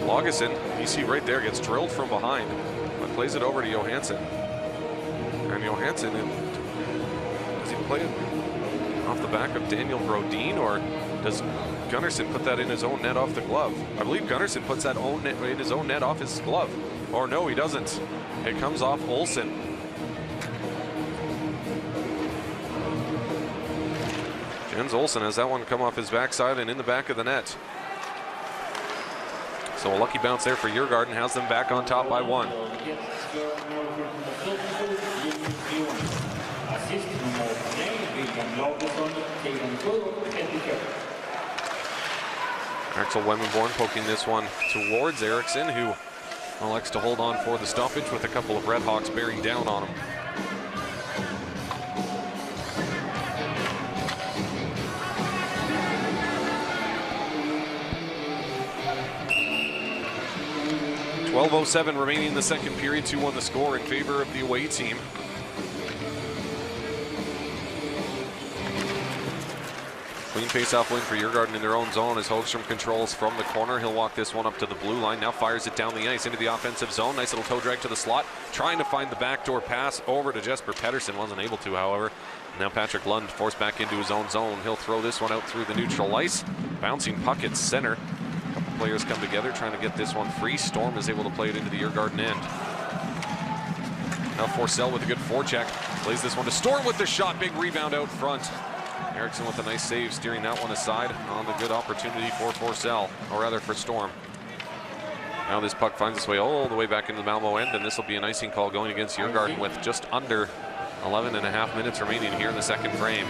Lagesson, you see right there, gets drilled from behind, but plays it over to Johansson. And Johansson, does he play it off the back of Daniel Brodin, or does Gunnarsson put that in his own net off the glove? I believe Gunnarsson puts that in his own net off his glove. Or no, he doesn't. It comes off Olsen. Jens Olsen has that one come off his backside and in the back of the net. So a lucky bounce there for Djurgården, has them back on top by one. Axel Wemmenborn poking this one towards Eriksson, who elects to hold on for the stoppage with a couple of Red Hawks bearing down on him. .12:07 remaining in the second period, 2-1 the score in favor of the away team. Clean face-off win for Djurgården in their own zone as Hogstrom controls from the corner. He'll walk this one up to the blue line. Now fires it down the ice into the offensive zone. Nice little toe drag to the slot. Trying to find the backdoor pass over to Jesper Pettersson. Wasn't able to, however. Now Patrick Lund forced back into his own zone. He'll throw this one out through the neutral ice. Bouncing puck at center. A couple players come together trying to get this one free. Storm is able to play it into the Djurgården end. Now Forsell with a good forecheck. Plays this one to Storm with the shot. Big rebound out front. Eriksson with a nice save, steering that one aside on the good opportunity for Forsell, or rather for Storm. Now this puck finds its way all the way back into the Malmö end, and this will be an icing call going against Djurgården with just under 11.5 minutes remaining here in the second frame,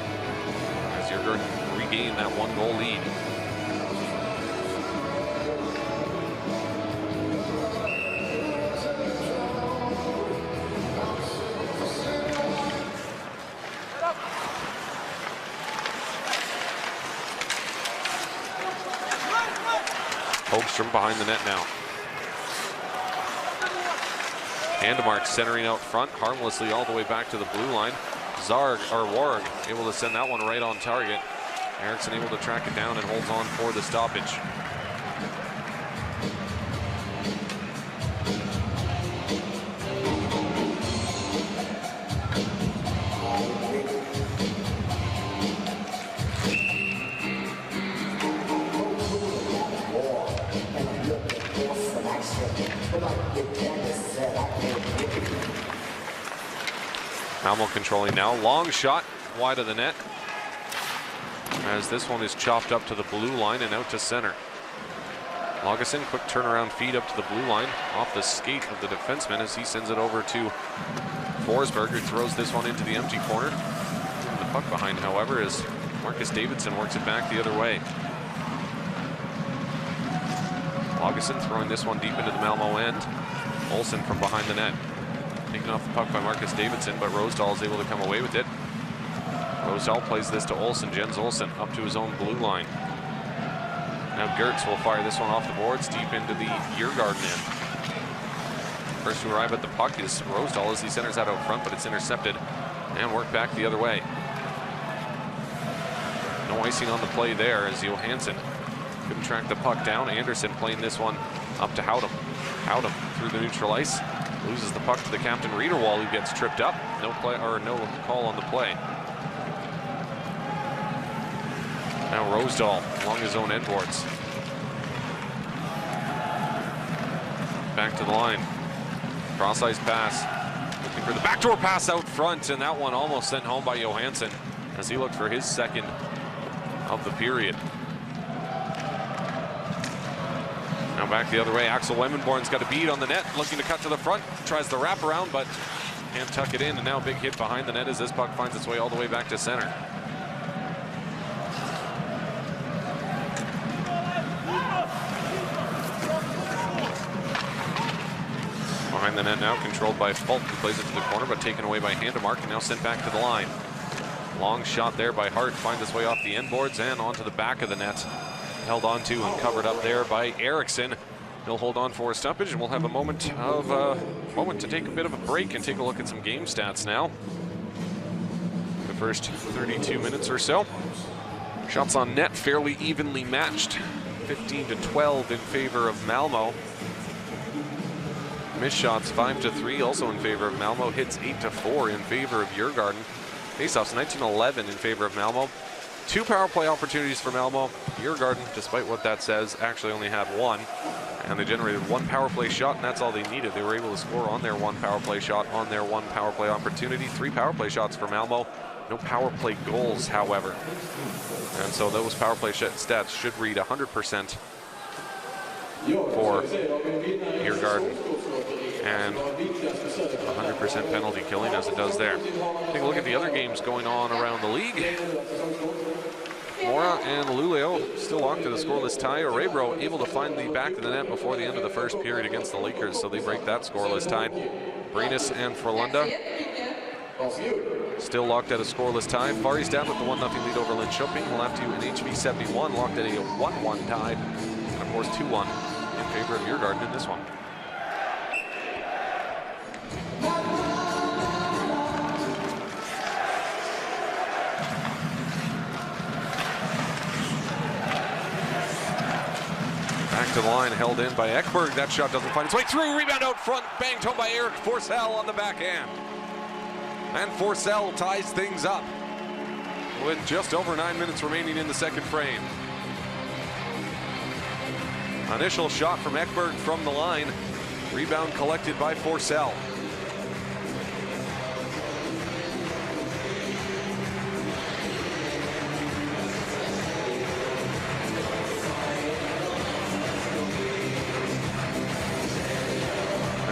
as Djurgården regain that 1-goal lead. Hogstrom behind the net now. Handemark centering out front, harmlessly all the way back to the blue line. Warg able to send that one right on target. Eriksson able to track it down and holds on for the stoppage. Malmö controlling now. Long shot wide of the net, as this one is chopped up to the blue line and out to center. Lagesson, quick turnaround feed up to the blue line off the skate of the defenseman as he sends it over to Forsberg, who throws this one into the empty corner. The puck behind, however, as Marcus Davidson works it back the other way. Lagesson throwing this one deep into the Malmö end. Olsen from behind the net. Taken off the puck by Marcus Davidson, but Rosedal is able to come away with it. Rosedal plays this to Olsen. Jens Olsen up to his own blue line. Now Gertz will fire this one off the boards deep into the Djurgården end. First to arrive at the puck is Rosedal as he centers that out front, but it's intercepted and worked back the other way. No icing on the play there as Johansson couldn't track the puck down. Anderson playing this one up to Howdam. Howdam through the neutral ice. Loses the puck to the captain Riederwald, who gets tripped up. No play or no call on the play. Now Rosedal along his own end boards. Back to the line. Cross ice pass. Looking for the backdoor pass out front, and that one almost sent home by Johansson as he looked for his second of the period. Now back the other way. Axel Wemmenborn's got a bead on the net, looking to cut to the front. Tries the wraparound, but can't tuck it in. And now a big hit behind the net as this puck finds its way all the way back to center. Behind the net now, controlled by Fulton, who plays it to the corner, but taken away by Handemark and now sent back to the line. Long shot there by Hart, finds its way off the end boards and onto the back of the net. Held on to and covered up there by Eriksson. He'll hold on for a stoppage, and we'll have a moment to take a bit of a break and take a look at some game stats now. The first 32 minutes or so. Shots on net fairly evenly matched. 15-12 in favor of Malmö. Missed shots 5-3 also in favor of Malmö. Hits 8-4 in favor of Djurgården. Faceoffs 19-11 in favor of Malmö. 2 power play opportunities for Malmö. Djurgården, despite what that says, actually only had 1. And they generated 1 power play shot, and that's all they needed. They were able to score on their 1 power play shot, on their 1 power play opportunity. 3 power play shots for Malmö. No power play goals, however. And so those power play stats should read 100% for Djurgården. And 100% penalty killing as it does there. Take a look at the other games going on around the league. Mora and Luleå still locked in a scoreless tie. Orebro able to find the back of the net before the end of the first period against the Lakers, so they break that scoreless tie. Brynäs and Frölunda still locked at a scoreless tie. Färjestad with the 1-0 lead over Linköping. Lapptu and HV 71 locked at a 1-1 tie. And of course 2-1 in favor of Djurgården in this one. Back to the line, held in by Ekberg. That shot doesn't find its way through. Rebound out front, banged home by Erik Forsell on the backhand. And Forsell ties things up with just over 9 minutes remaining in the second frame. Initial shot from Ekberg from the line. Rebound collected by Forsell.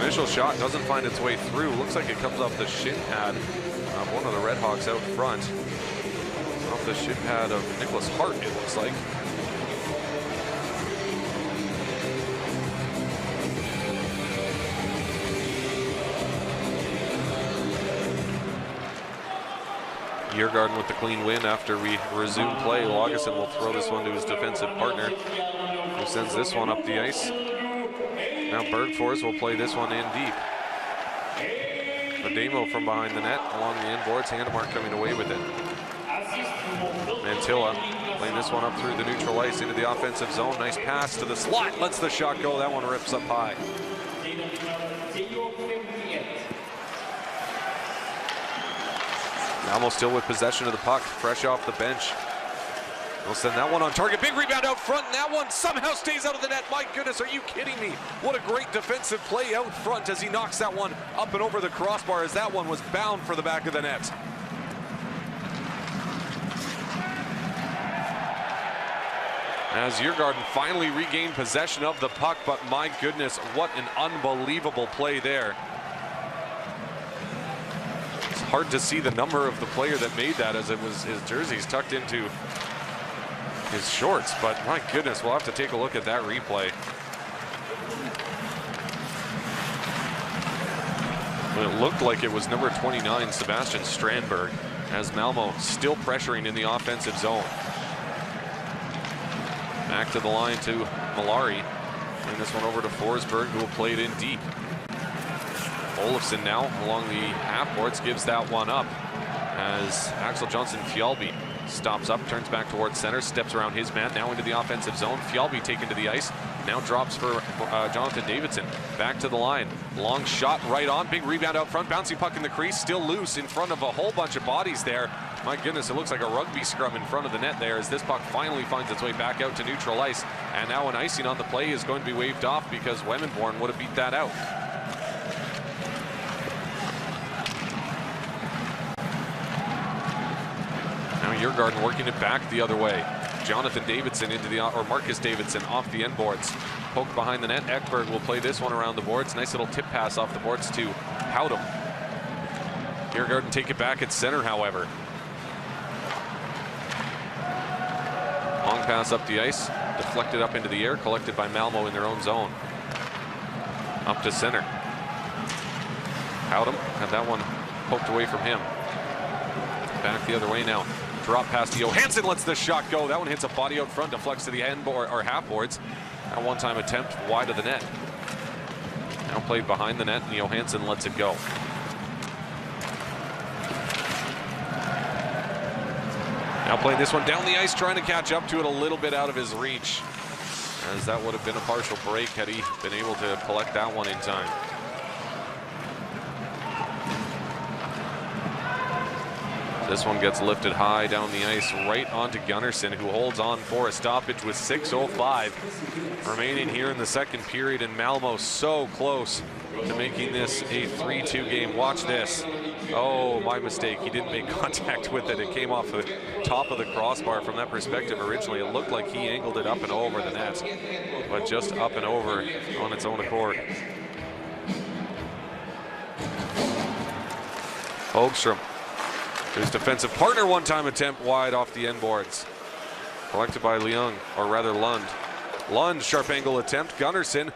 Initial shot doesn't find its way through. Looks like it comes off the shin pad of one of the Redhawks out front. Off the shin pad of Nicholas Hart, it looks like. Djurgården with the clean win after we resume play. Lagesson will throw this one to his defensive partner, who sends this one up the ice. Now Bergfors will play this one in deep. Ademo from behind the net along the inboards. Handemark coming away with it. Mantilla playing this one up through the neutral ice into the offensive zone. Nice pass to the slot. Lets the shot go. That one rips up high. Malmö still with possession of the puck, fresh off the bench. We'll send that one on target. Big rebound out front, and that one somehow stays out of the net. My goodness, are you kidding me? What a great defensive play out front as he knocks that one up and over the crossbar, as that one was bound for the back of the net. As Djurgården finally regained possession of the puck, but my goodness, what an unbelievable play there. It's hard to see the number of the player that made that, as it was his jersey's tucked into his shorts, but my goodness, we'll have to take a look at that replay. But it looked like it was number 29, Sebastian Strandberg, as Malmö still pressuring in the offensive zone. Back to the line to Malari. Bring this one over to Forsberg, who will play it in deep. Olofsson now along the half boards gives that one up as Axel Johnson Fjallby stops up, turns back towards center, steps around his man, now into the offensive zone. Fjallby taken to the ice, now drops for Jonathan Davidson. Back to the line, long shot right on, big rebound out front, bouncing puck in the crease, still loose in front of a whole bunch of bodies there. My goodness, it looks like a rugby scrum in front of the net there, as this puck finally finds its way back out to neutral ice. And now an icing on the play is going to be waved off because Wemenborn would have beat that out. Djurgården working it back the other way. Jonathan Davidson into the, or Marcus Davidson off the end boards. Poke behind the net. Ekberg will play this one around the boards. Nice little tip pass off the boards to Howdom. Djurgården take it back at center, however. Long pass up the ice, deflected up into the air, collected by Malmö in their own zone. Up to center. Howdom had that one poked away from him. Back the other way now. Drop pass to Johansson, lets the shot go. That one hits a body out front, deflects to the end board or half boards. A one-time attempt wide of the net. Now played behind the net, and Johansson lets it go. Now playing this one down the ice, trying to catch up to it a little bit out of his reach, as that would have been a partial break had he been able to collect that one in time. This one gets lifted high down the ice right onto Gunnarsson, who holds on for a stoppage with 6:05 remaining here in the second period, and Malmö so close to making this a 3-2 game. Watch this. Oh, my mistake. He didn't make contact with it. It came off the top of the crossbar. From that perspective originally, it looked like he angled it up and over the net, but just up and over on its own accord. Hogström, his defensive partner, one-time attempt wide off the end boards. Collected by Leung, or rather Lund. Lund, sharp angle attempt. Gunnarsson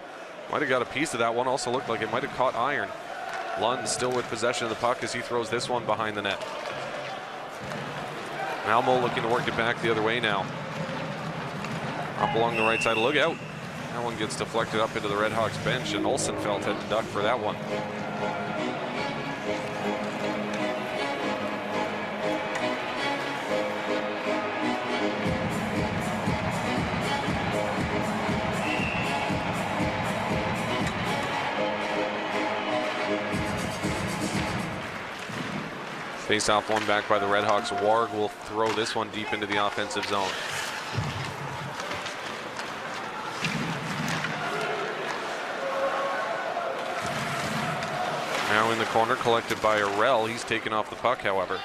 might have got a piece of that one. Also looked like it might have caught iron. Lund still with possession of the puck as he throws this one behind the net. Malmö looking to work it back the other way now. Up along the right side, look out. That one gets deflected up into the Red Hawks bench, and Olsenfeld had to duck for that one. Face-off one back by the Red Hawks. Warg will throw this one deep into the offensive zone. Now in the corner, collected by Arell. He's taken off the puck, however.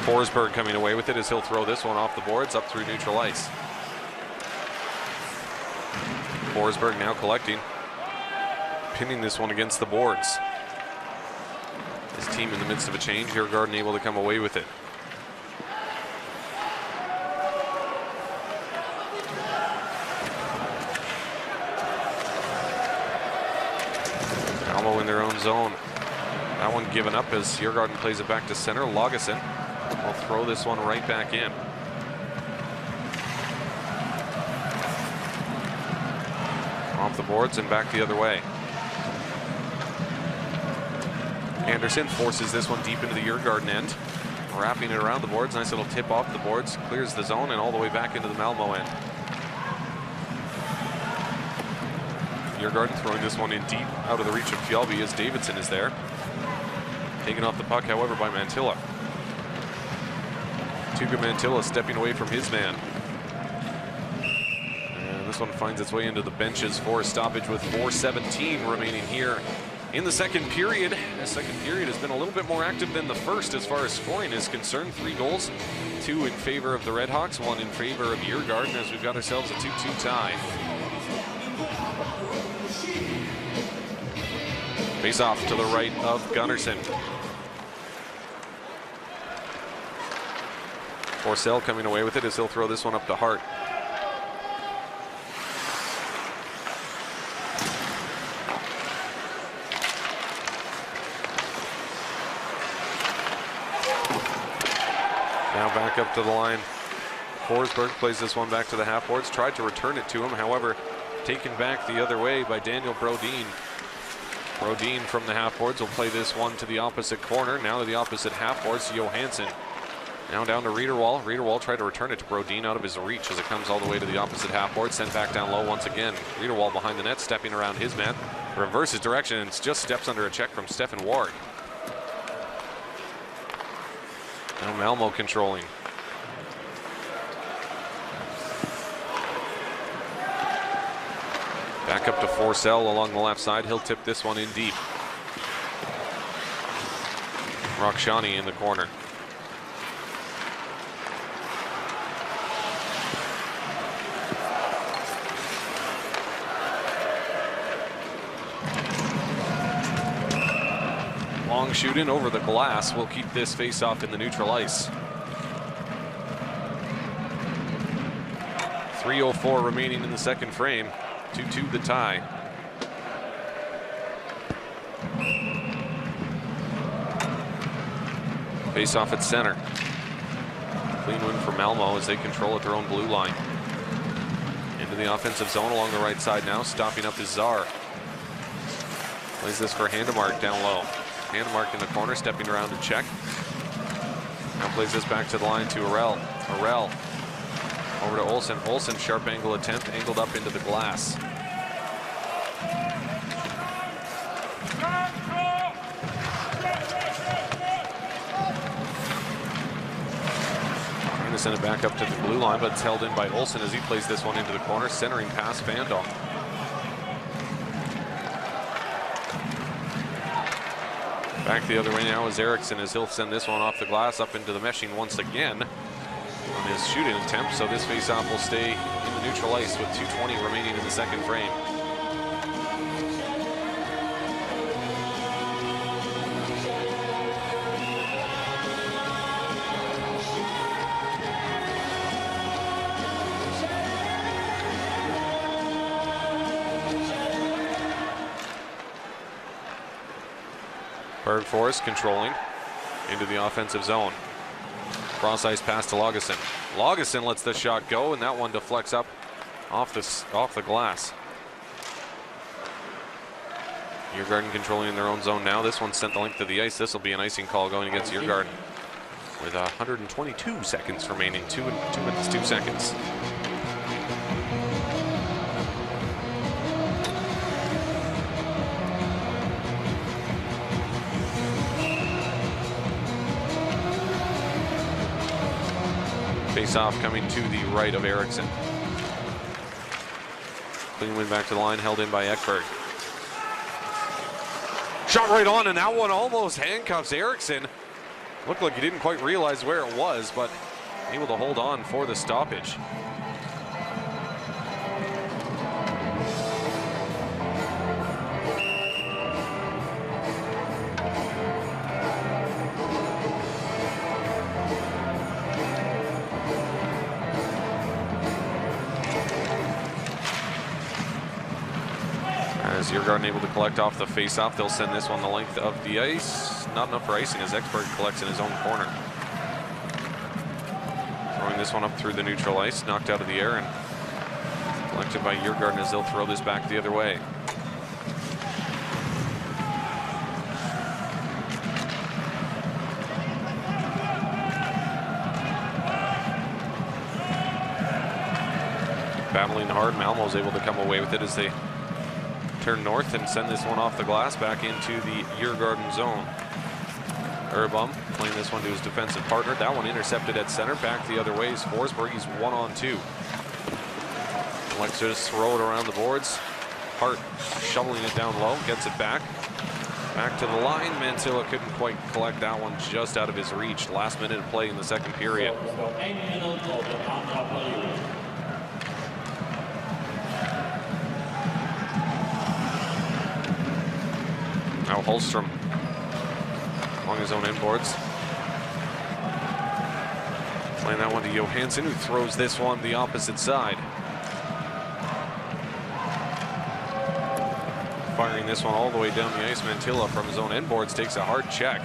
Forsberg coming away with it as he'll throw this one off the boards up through neutral ice. Forsberg now collecting, pinning this one against the boards. His team in the midst of a change. Djurgården able to come away with it. Malmö in their own zone. That one given up as Djurgården plays it back to center. Lagesson will throw this one right back in. Off the boards and back the other way. Anderson forces this one deep into the Djurgården end. Wrapping it around the boards. Nice little tip off the boards. Clears the zone and all the way back into the Malmö end. Djurgården throwing this one in deep out of the reach of Fjällby as Davidson is there. Taken off the puck, however, by Mantilla. Tuga Mantilla stepping away from his man. And this one finds its way into the benches for a stoppage with 4:17 remaining here in the second period. The second period has been a little bit more active than the first as far as scoring is concerned. 3 goals, 2 in favor of the Redhawks, 1 in favor of Djurgården as we've got ourselves a 2-2 tie. Face off to the right of Gunnarsson. Forsell coming away with it as he'll throw this one up to Hart. Now back up to the line. Forsberg plays this one back to the half boards. Tried to return it to him, however, taken back the other way by Daniel Brodin. Brodin from the half boards will play this one to the opposite corner. Now to the opposite half boards, Johansson. Now down to Riederwall. Riederwall tried to return it to Brodin out of his reach as it comes all the way to the opposite half board. Sent back down low once again. Riederwall behind the net, stepping around his man. Reverses direction and just steps under a check from Stefan Ward. Now Malmö controlling. Back up to Forsell along the left side. He'll tip this one in deep. Rakshani in the corner. Long shoot in over the glass will keep this face-off in the neutral ice. 3:04 remaining in the second frame. 2-2 the tie. Face off at center. Clean win for Malmö as they control at their own blue line. Into the offensive zone along the right side now. Stopping up is Czar. Plays this for Handemark down low. Handemark in the corner, stepping around to check. Now plays this back to the line to Arell. Arell over to Olsen. Olsen, sharp angle attempt, angled up into the glass. Trying to send it back up to the blue line, but it's held in by Olsen as he plays this one into the corner, centering past Vandal. Back the other way now is Eriksson as he'll send this one off the glass up into the meshing once again on his shooting attempt. So this faceoff will stay in the neutral ice with 2:20 remaining in the second frame. Bergfors controlling into the offensive zone. Cross ice pass to Lagesson. Lagesson lets the shot go, and that one deflects up off the glass. Djurgården controlling in their own zone now. This one sent the length of the ice. This will be an icing call going against Djurgården with 122 seconds remaining. 2 minutes, 2 seconds. Face-off coming to the right of Eriksson. Clean win back to the line, held in by Ekberg. Shot right on, and that one almost handcuffs Eriksson. Looked like he didn't quite realize where it was, but able to hold on for the stoppage. As Djurgården able to collect off the face-off, they'll send this one the length of the ice. Not enough for icing as Exberg collects in his own corner. Throwing this one up through the neutral ice, knocked out of the air and collected by Djurgården as they'll throw this back the other way. Battling hard, Malmö is able to come away with it as they turn north and send this one off the glass back into the Djurgården zone. Erbom playing this one to his defensive partner. That one intercepted at center. Back the other way is Forsberg. He's 1-on-2. Likes to just throw it around the boards. Hart shoveling it down low, gets it back. Back to the line. Mantilla couldn't quite collect that one, just out of his reach. Last minute of play in the second period. Now Holmstrom along his own inboards. Playing that one to Johansson, who throws this one the opposite side. Firing this one all the way down the ice. Mantilla from his own inboards takes a hard check.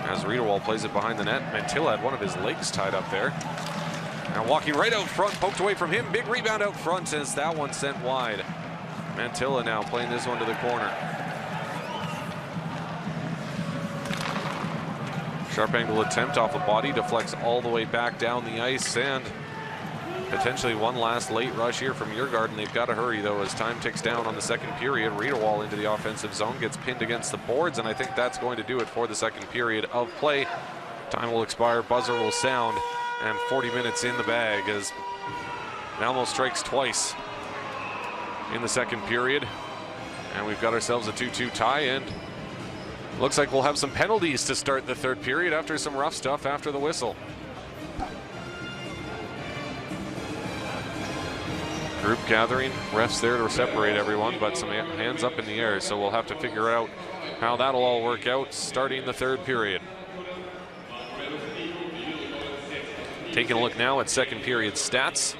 As Riedewald plays it behind the net. Mantilla had one of his legs tied up there. Now walking right out front, poked away from him. Big rebound out front as that one sent wide. Mantilla now playing this one to the corner. Sharp angle attempt off a body, deflects all the way back down the ice, and potentially one last late rush here from Djurgården. They've got to hurry though as time ticks down on the second period. Riedewald into the offensive zone, gets pinned against the boards, and I think that's going to do it for the second period of play. Time will expire, buzzer will sound, and 40 minutes in the bag as Malmö strikes twice in the second period. And we've got ourselves a 2-2 tie, and looks like we'll have some penalties to start the third period after some rough stuff after the whistle. Group gathering, refs there to separate everyone, but some hands up in the air, so we'll have to figure out how that'll all work out starting the third period. Taking a look now at second period stats.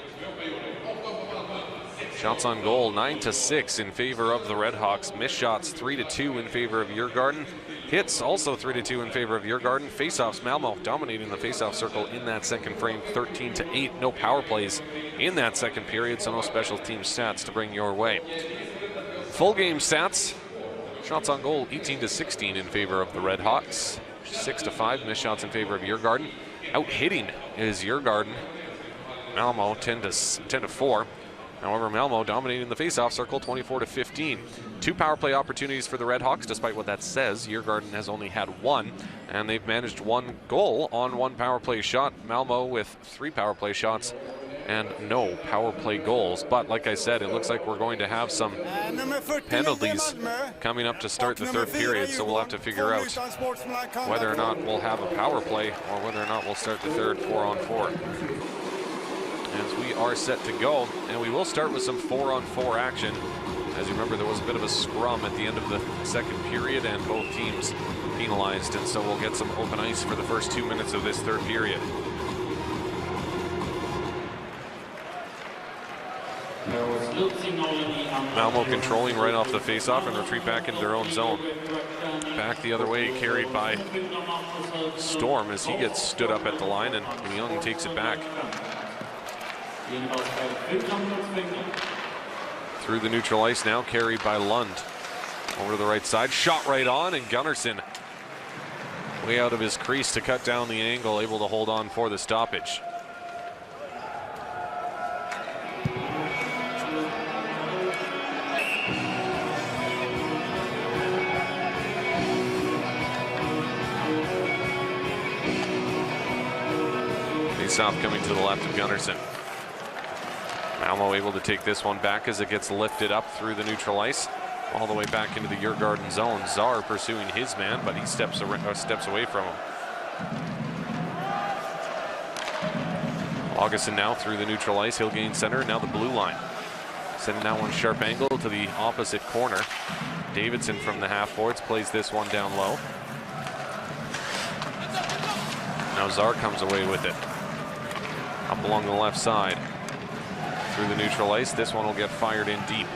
Shots on goal 9-6 in favor of the Redhawks. Missed shots 3-2 in favor of Djurgården. Hits also 3-2 in favor of Djurgården. Faceoffs, Malmö dominating the faceoff circle in that second frame, 13-8. No power plays in that second period, so no special team stats to bring your way. Full game stats. Shots on goal 18-16 in favor of the Redhawks. 6-5 missed shots in favor of Djurgården. Out hitting is Djurgården. Malmö 10-4. However, Malmö dominating the faceoff circle 24-15. 2 power play opportunities for the Redhawks, despite what that says. Djurgården has only had 1, and they've managed 1 goal on 1 power play shot. Malmö with 3 power play shots and no power play goals. But like I said, it looks like we're going to have some penalties coming up to start the third period, so we'll have to figure out whether or not we'll have a power play or whether or not we'll start the third 4-on-4. As we are set to go, and we will start with some 4-on-4 action. As you remember, there was a bit of a scrum at the end of the second period, and both teams penalized, and so we'll get some open ice for the first 2 minutes of this third period. Malmö controlling right off the face-off and retreat back into their own zone. Back the other way, carried by Storm as he gets stood up at the line, and Young takes it back. Through the neutral ice now, carried by Lund. Over to the right side, shot right on, and Gunnarsson way out of his crease to cut down the angle, able to hold on for the stoppage. Face-off coming to the left of Gunnarsson. Malmö able to take this one back as it gets lifted up through the neutral ice, all the way back into the Djurgården zone. Czar pursuing his man, but he steps away from him. Augustin now through the neutral ice. He'll gain center, now the blue line. Sending that one sharp angle to the opposite corner. Davidson from the half boards plays this one down low. Now Czar comes away with it. Up along the left side. Through the neutral ice, this one will get fired in deep.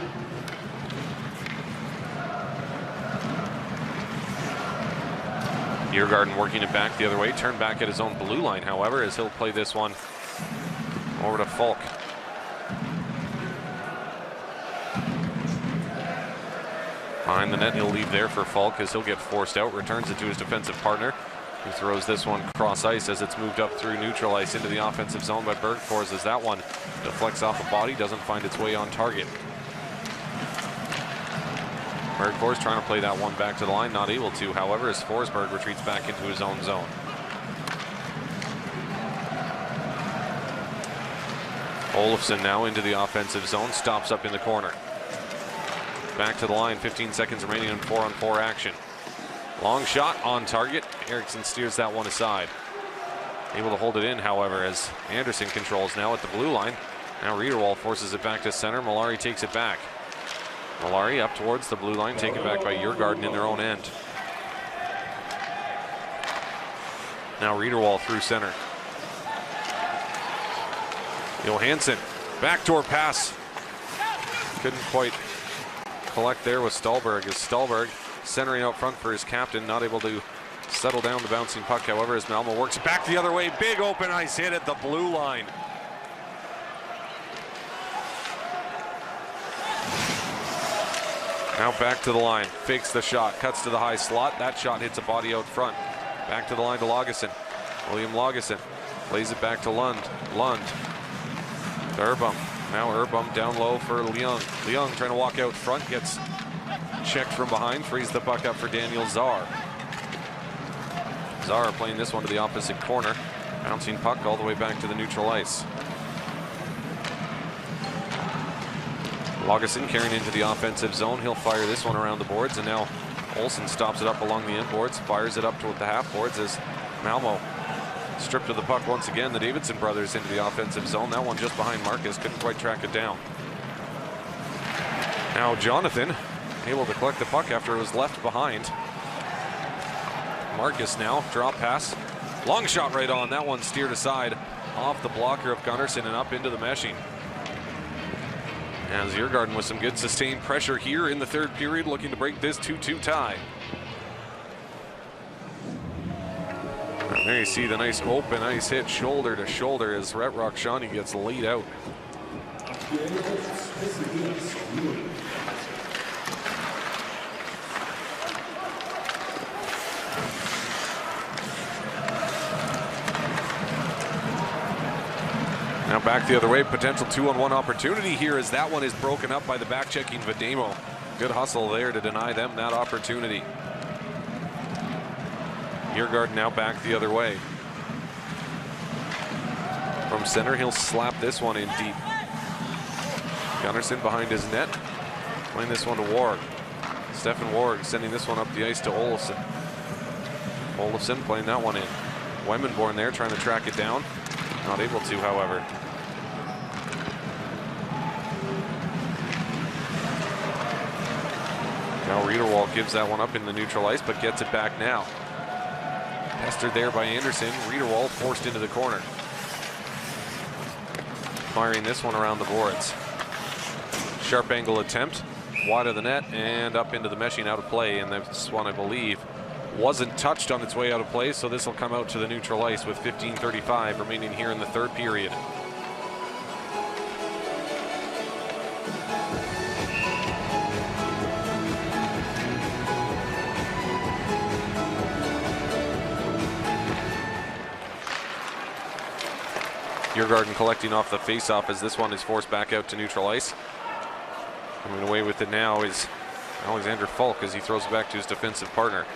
Djurgården working it back the other way, turned back at his own blue line, however, as he'll play this one over to Falk. Behind the net, he'll leave there for Falk as he'll get forced out, returns it to his defensive partner, who throws this one cross ice as it's moved up through neutral ice into the offensive zone by Bergfors, as that one deflects off the body, doesn't find its way on target. Bergfors trying to play that one back to the line, not able to, however, as Forsberg retreats back into his own zone. Olofsson now into the offensive zone, stops up in the corner. Back to the line, 15 seconds remaining in 4-on-4 action. Long shot on target. Eriksson steers that one aside. Able to hold it in, however, as Anderson controls now at the blue line. Now Riederwald forces it back to center. Malari takes it back. Malari up towards the blue line, taken back by Djurgården in their own end. Now Riederwald through center. Johansson, backdoor pass. Couldn't quite collect there with Stallberg, as Stallberg centering out front for his captain, not able to settle down the bouncing puck, however, as Malmö works it back the other way. Big open ice hit at the blue line. Now back to the line, fakes the shot, cuts to the high slot. That shot hits a body out front. Back to the line to Lagesson. William Lagesson plays it back to Lund. Lund to Urbom. Now Urbom down low for Leung. Leung trying to walk out front, gets checked from behind, frees the puck up for Daniel Czar. Czar playing this one to the opposite corner. Bouncing puck all the way back to the neutral ice. Lagesson carrying into the offensive zone. He'll fire this one around the boards, and now Olsen stops it up along the end boards, fires it up toward the half boards as Malmö stripped of the puck once again. The Davidson brothers into the offensive zone. That one just behind Marcus, couldn't quite track it down. Now Jonathan able to collect the puck after it was left behind. Marcus now, drop pass. Long shot right on. That one steered aside off the blocker of Gunnarsson and up into the meshing. As Djurgården with some good sustained pressure here in the third period, looking to break this 2-2 tie. And there you see the nice open ice hit shoulder to shoulder as Rhett Rakshani gets laid out. Now back the other way, potential 2-on-1 opportunity here as that one is broken up by the back-checking Vademo. Good hustle there to deny them that opportunity. Djurgården now back the other way. From center, he'll slap this one in deep. Gunnarsson behind his net, playing this one to Warg. Stefan Warg sending this one up the ice to Olofsson. Olofsson playing that one in. Wemenborn there trying to track it down. Not able to, however. Now Riederwald gives that one up in the neutral ice, but gets it back now. Pestered there by Anderson. Riederwald forced into the corner. Firing this one around the boards. Sharp angle attempt, wide of the net and up into the meshing, out of play. And this one, I believe, wasn't touched on its way out of play, so this will come out to the neutral ice with 15:35 remaining here in the third period. Djurgården collecting off the face-off as this one is forced back out to neutral ice. Coming away with it now is Alexander Falk as he throws it back to his defensive partner.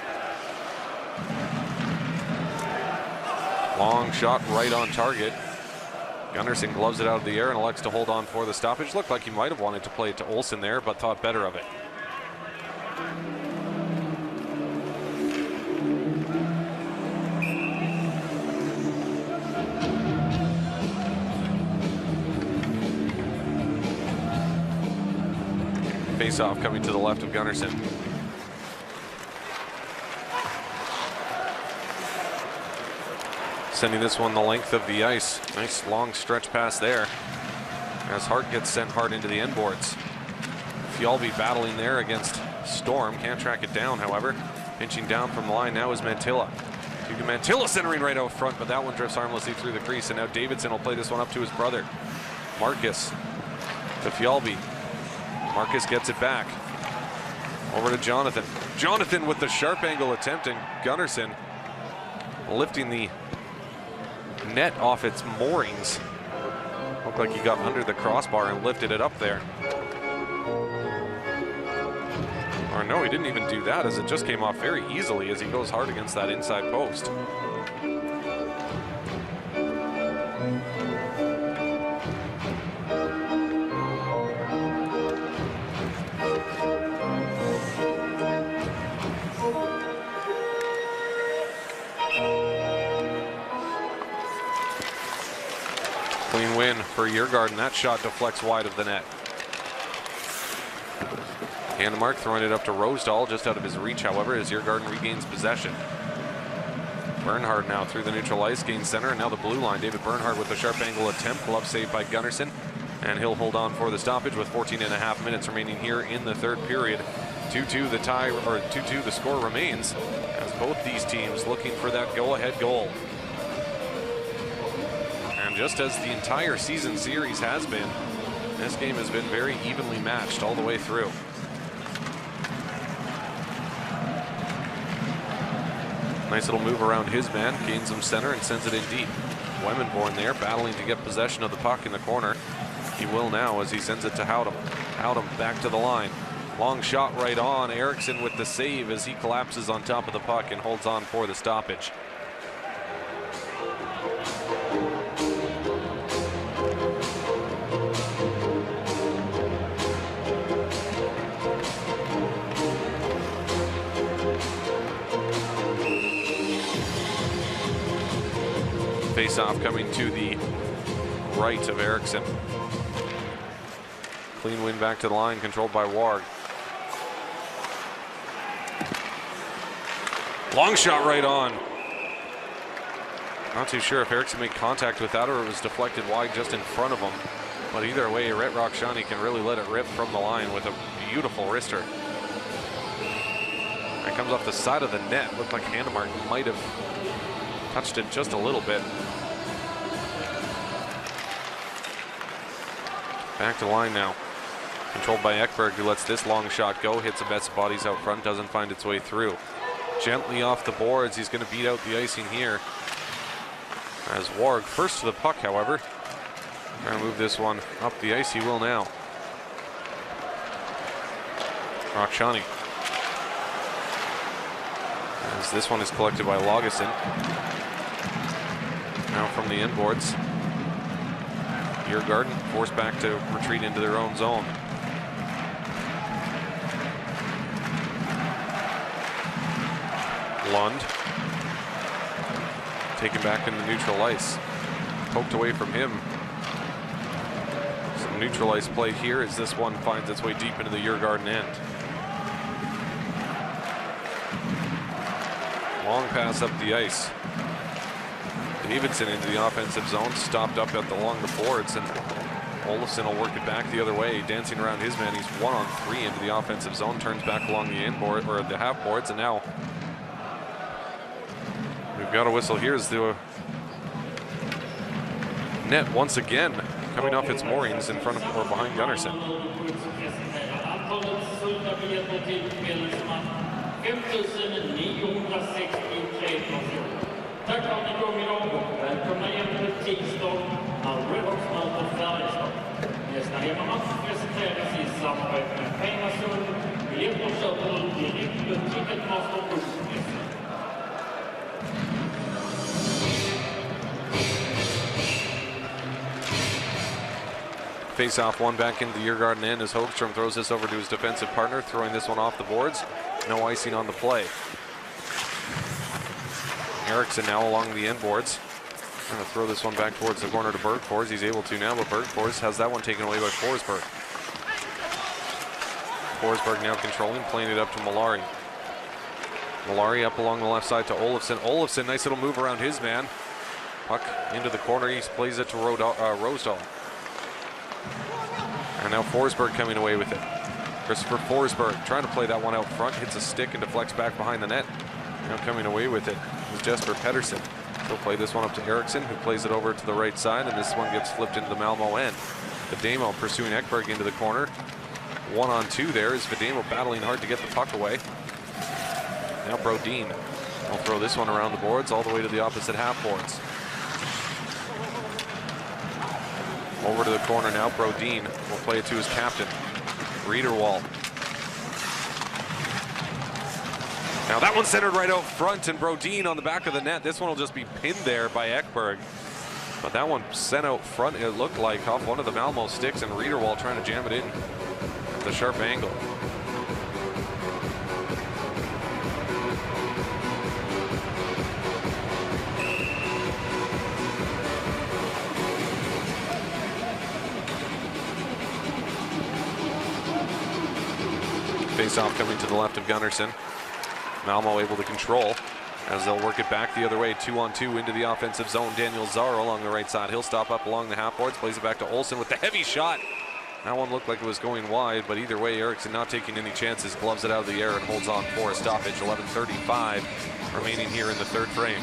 Long shot right on target. Gunnarsson gloves it out of the air and elects to hold on for the stoppage. Looked like he might have wanted to play it to Olsen there, but thought better of it. Face-off coming to the left of Gunnarsson. Sending this one the length of the ice. Nice long stretch pass there. As Hart gets sent hard into the end boards. Fjallby battling there against Storm. Can't track it down, however. Pinching down from the line now is Mantilla. Mantilla centering right out front, but that one drifts harmlessly through the crease, and now Davidson will play this one up to his brother. Marcus to Fjallby. Marcus gets it back. Over to Jonathan. Jonathan with the sharp angle attempt, and Gunnarsson lifting the net off its moorings. Looked like he got under the crossbar and lifted it up there. Or no, he didn't even do that, as it just came off very easily as he goes hard against that inside post. Clean win for Djurgården. That shot deflects wide of the net. Handemark throwing it up to Rosedal, just out of his reach, however, as Djurgården regains possession. Bernhard now through the neutral ice, gains center, and now the blue line. David Bernhard with the sharp angle attempt, glove saved by Gunnarsson, and he'll hold on for the stoppage with 14.5 minutes remaining here in the third period. 2-2 the tie, or 2-2 the score remains, as both these teams looking for that go-ahead goal. And just as the entire season series has been, this game has been very evenly matched all the way through. Nice little move around his man, gains him center and sends it in deep. Wemenborn there, battling to get possession of the puck in the corner. He will now as he sends it to Howdem. Howdem back to the line. Long shot right on. Eriksson with the save as he collapses on top of the puck and holds on for the stoppage. Face-off coming to the right of Eriksson. Clean win back to the line, controlled by Warg. Long shot right on. Not too sure if Eriksson made contact with that or it was deflected wide just in front of him. But either way, Rhett Rakshani can really let it rip from the line with a beautiful wrister. It comes off the side of the net. Looked like Handemark might have touched it just a little bit. Back to the line now. Controlled by Ekberg, who lets this long shot go. Hits the best bodies out front, doesn't find its way through. Gently off the boards, he's going to beat out the icing here. As Warg first to the puck, however. Trying to move this one up the ice, he will now. Rakshani. As this one is collected by Lagesson. Now from the inboards. Djurgården forced back to retreat into their own zone. Lund taken back in the neutral ice. Poked away from him. Some neutral ice play here as this one finds its way deep into the Djurgården end. Long pass up the ice. Davidson into the offensive zone, stopped up along the boards, and Olofsson will work it back the other way, dancing around his man. He's 1-on-3 into the offensive zone, turns back along the inboard or the half boards, and now we've got a whistle here as the net once again coming off its moorings in front of or behind Gunnarsson. Tack har ni kommit igång. Välkomna igen till tisdag. Malmö och Färjestad. Nästa hemmamatch presenteras i samarbete med Peinasund. Biljetter köper ut direkt på Ticketmaster.se. Face-off one back into the Djurgården end as Hogström throws this over to his defensive partner, throwing this one off the boards. No icing on the play. Eriksson now along the inboards. Going to throw this one back towards the corner to Bergfors. He's able to now, but Bergfors has that one taken away by Forsberg. Forsberg now controlling, playing it up to Malari. Malari up along the left side to Olofsson. Olofsson, nice little move around his man. Puck into the corner. He plays it to Rosedal. And now Forsberg coming away with it. Christopher Forsberg trying to play that one out front, hits a stick and deflects back behind the net. Now coming away with it is Jesper Pettersson. He'll play this one up to Eriksson, who plays it over to the right side, and this one gets flipped into the Malmö end. Vidamo pursuing Ekberg into the corner. 1-on-2 there is Vidamo battling hard to get the puck away. Now Brodin will throw this one around the boards all the way to the opposite half boards. Over to the corner now, Brodin will play it to his captain, Riederwald. Now that one's centered right out front, and Brodin on the back of the net. This one will just be pinned there by Ekberg. But that one sent out front, it looked like, off one of the Malmö sticks, and Riederwald trying to jam it in at the sharp angle. Face-off coming to the left of Gunnarsson. Malmö able to control as they'll work it back the other way. 2-on-2 into the offensive zone. Daniel Zaro along the right side. He'll stop up along the half boards, plays it back to Olsen with the heavy shot. That one looked like it was going wide, but either way, Eriksson not taking any chances, gloves it out of the air and holds on for a stoppage. 11:35 remaining here in the third frame.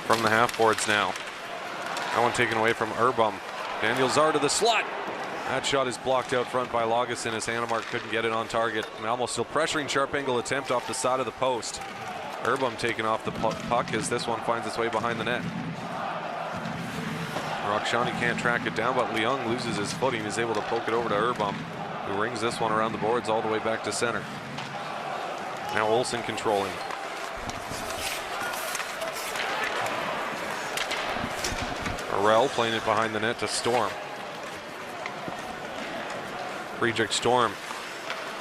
From the half boards now. That one taken away from Urbom. Daniel Zar to the slot. That shot is blocked out front by Lagesson as Hanemark couldn't get it on target. Malmö still pressuring, sharp angle attempt off the side of the post. Urbom taking off the puck as this one finds its way behind the net. Rakshani can't track it down, but Leung loses his footing. He's able to poke it over to Urbom, who rings this one around the boards all the way back to center. Now Olsen controlling. Arell playing it behind the net to Storm. Friedrich Storm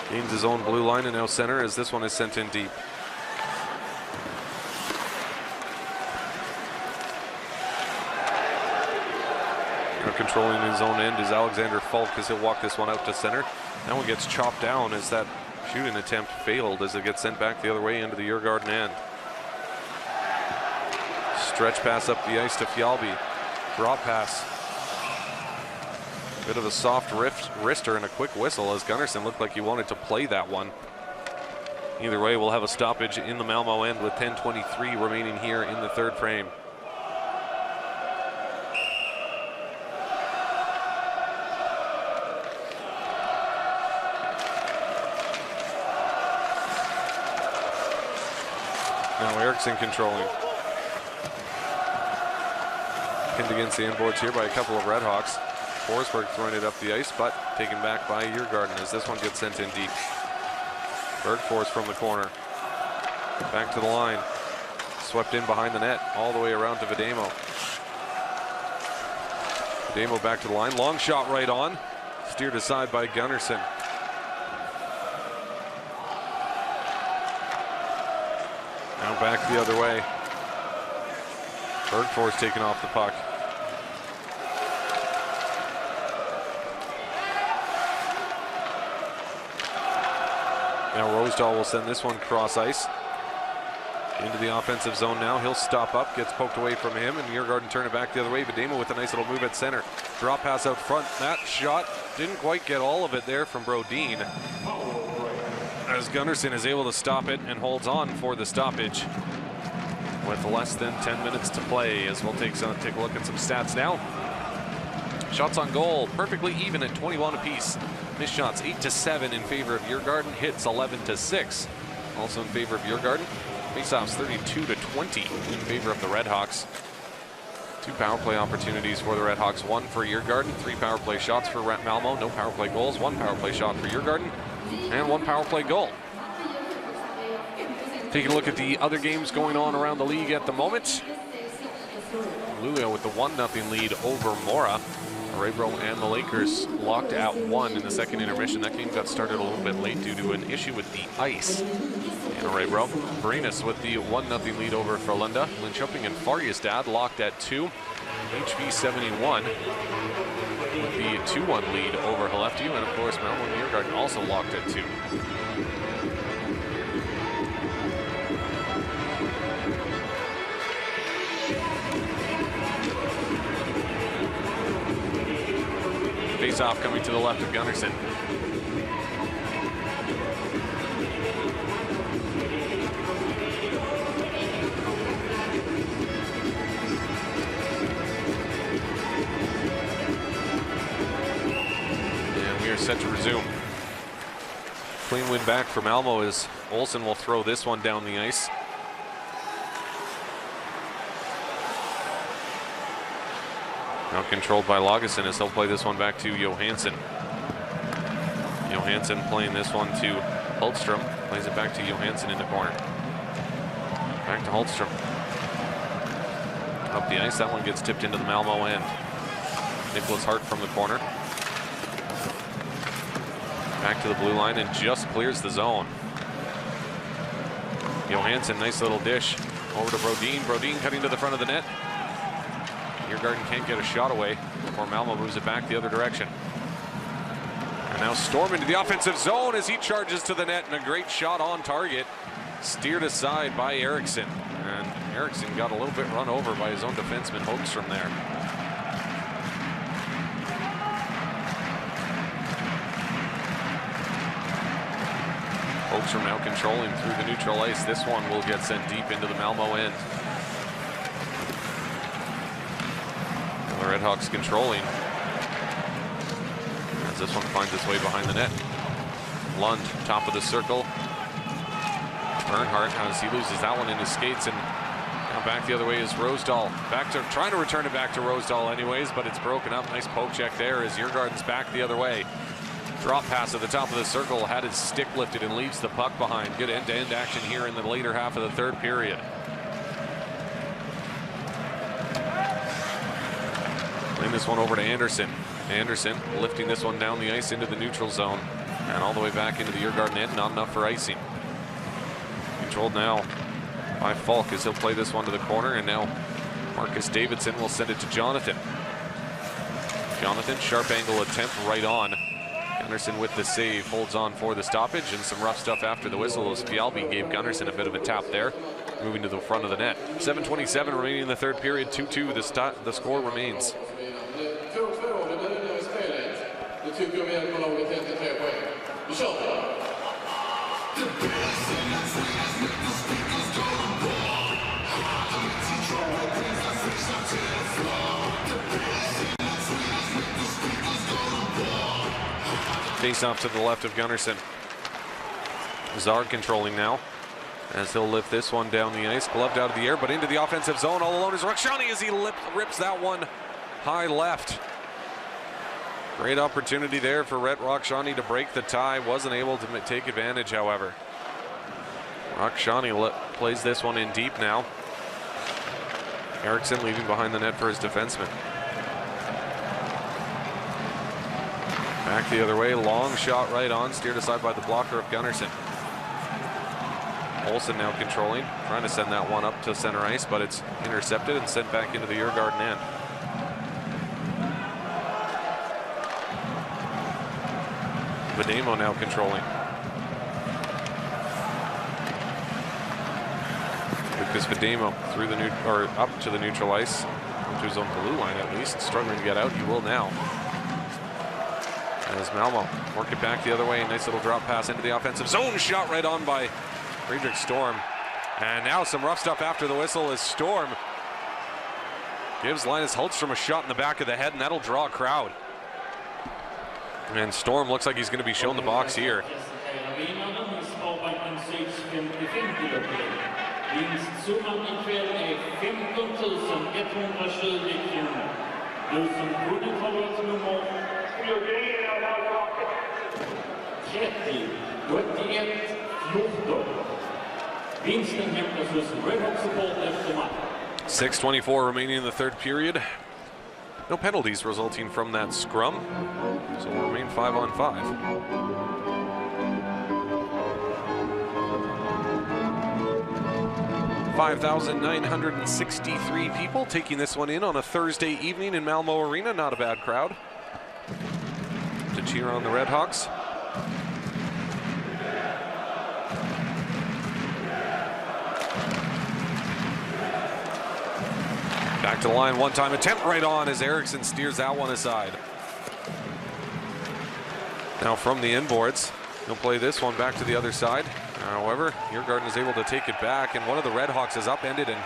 gains his own blue line and now center as this one is sent in deep. Now controlling his own end is Alexander Falk as he'll walk this one out to center. That one gets chopped down as that shooting attempt failed as it gets sent back the other way into the Djurgården end. Stretch pass up the ice to Fjallby. Drop pass. Bit of a soft wrister and a quick whistle as Gunnarsson looked like he wanted to play that one. Either way, we'll have a stoppage in the Malmö end with 10:23 remaining here in the third frame. Now Eriksson controlling. Pinned against the inboards here by a couple of Redhawks. Forsberg throwing it up the ice, but taken back by Djurgården as this one gets sent in deep. Bergfors from the corner. Back to the line. Swept in behind the net, all the way around to Vidamo. Vidamo back to the line. Long shot right on. Steered aside by Gunnarsson. Now back the other way. Bergfors taking off the puck. Now Rosedal will send this one cross ice into the offensive zone now. He'll stop up, gets poked away from him, and Djurgården turn it back the other way. Vidamo with a nice little move at center. Drop pass out front. That shot didn't quite get all of it there from Brodin, as Gunnarsson is able to stop it and holds on for the stoppage with less than 10 minutes to play, as we'll take a look at some stats now. Shots on goal perfectly even at 21 apiece. Missed shots 8-7 in favor of Djurgården. Hits 11-6 also in favor of Djurgården. Faceoffs 32-20 in favor of the Redhawks. 2 power play opportunities for the Redhawks, 1 for Djurgården, 3 power play shots for Malmö, no power play goals, 1 power play shot for Djurgården, and 1 power play goal. Taking a look at the other games going on around the league at the moment. Luleå with the 1-0 lead over Mora. Rebro and the Lakers locked at 1 in the second intermission. That game got started a little bit late due to an issue with the ice in Rebro. Barinas with the 1-0 lead over Frölunda. Linköping and Färjestad locked at 2. HV 71 with the 2-1 lead over Skellefteå. And of course, Malmö and Djurgården also locked at 2. Face-off coming to the left of Gunnarsson. And we are set to resume. Clean win back for Malmö as Olsen will throw this one down the ice. Now controlled by Lagesson as he'll play this one back to Johansson. Johansson playing this one to Hultstrom. Plays it back to Johansson in the corner. Back to Hultstrom. Up the ice, that one gets tipped into the Malmö end. Nicholas Hart from the corner. Back to the blue line and just clears the zone. Johansson, nice little dish. Over to Brodin. Brodin cutting to the front of the net. Djurgården can't get a shot away before Malmö moves it back the other direction. And now Storm into the offensive zone as he charges to the net, and a great shot on target. Steered aside by Eriksson. And Eriksson got a little bit run over by his own defenseman, Hogström there. Hogström now controlling through the neutral ice. This one will get sent deep into the Malmö end. The Redhawks controlling as this one finds its way behind the net. Lund, top of the circle. Bernhardt, as he loses that one in his skates, and now back the other way is Rosedal. Back to trying to return it back to Rosedal anyways, but it's broken up. Nice poke check there as Djurgården's back the other way. Drop pass at the top of the circle, had his stick lifted and leaves the puck behind. Good end-to-end action here in the later half of the third period. This one over to Anderson. Anderson lifting this one down the ice into the neutral zone and all the way back into the Djurgården end. Not enough for icing. Controlled now by Falk as he'll play this one to the corner, and now Marcus Davidson will send it to Jonathan. Jonathan, sharp angle attempt right on. Gunnarsson with the save, holds on for the stoppage, and some rough stuff after the whistle as Fjallby gave Gunnarsson a bit of a tap there, moving to the front of the net. 7:27 remaining in the third period, 2-2. The score remains. Face off to the left of Gunnarsson. Zard controlling now as he'll lift this one down the ice, gloved out of the air, but into the offensive zone. All alone is Rakshani as he rips that one high left. Great opportunity there for Rhett Rakshani to break the tie. Wasn't able to take advantage, however. Rakshani plays this one in deep now. Eriksson leaving behind the net for his defenseman. Back the other way, long shot right on, steered aside by the blocker of Gunnarsson. Olsen now controlling, trying to send that one up to center ice, but it's intercepted and sent back into the Djurgården end. Vademo now controlling. Lucas Vademo through the up to the neutral ice, to his own blue line at least, struggling to get out. He will now. As Malmö work it back the other way, nice little drop pass into the offensive zone, shot right on by Friedrich Storm. And now some rough stuff after the whistle as Storm gives Linus Hultstrom a shot in the back of the head, and that'll draw a crowd. And Storm looks like he's going to be shown the box here. Vinsten hämtas hos Redhawks support efter matchen. 6:24 remaining in the third period. No penalties resulting from that scrum, so we'll remain 5-on-5. 5,963 people taking this one in on a Thursday evening in Malmö Arena. Not a bad crowd to cheer on the Redhawks. Back to the line, one-time attempt right on as Eriksson steers that one aside. Now from the inboards, he'll play this one back to the other side. However, Djurgården is able to take it back, and one of the Redhawks is upended and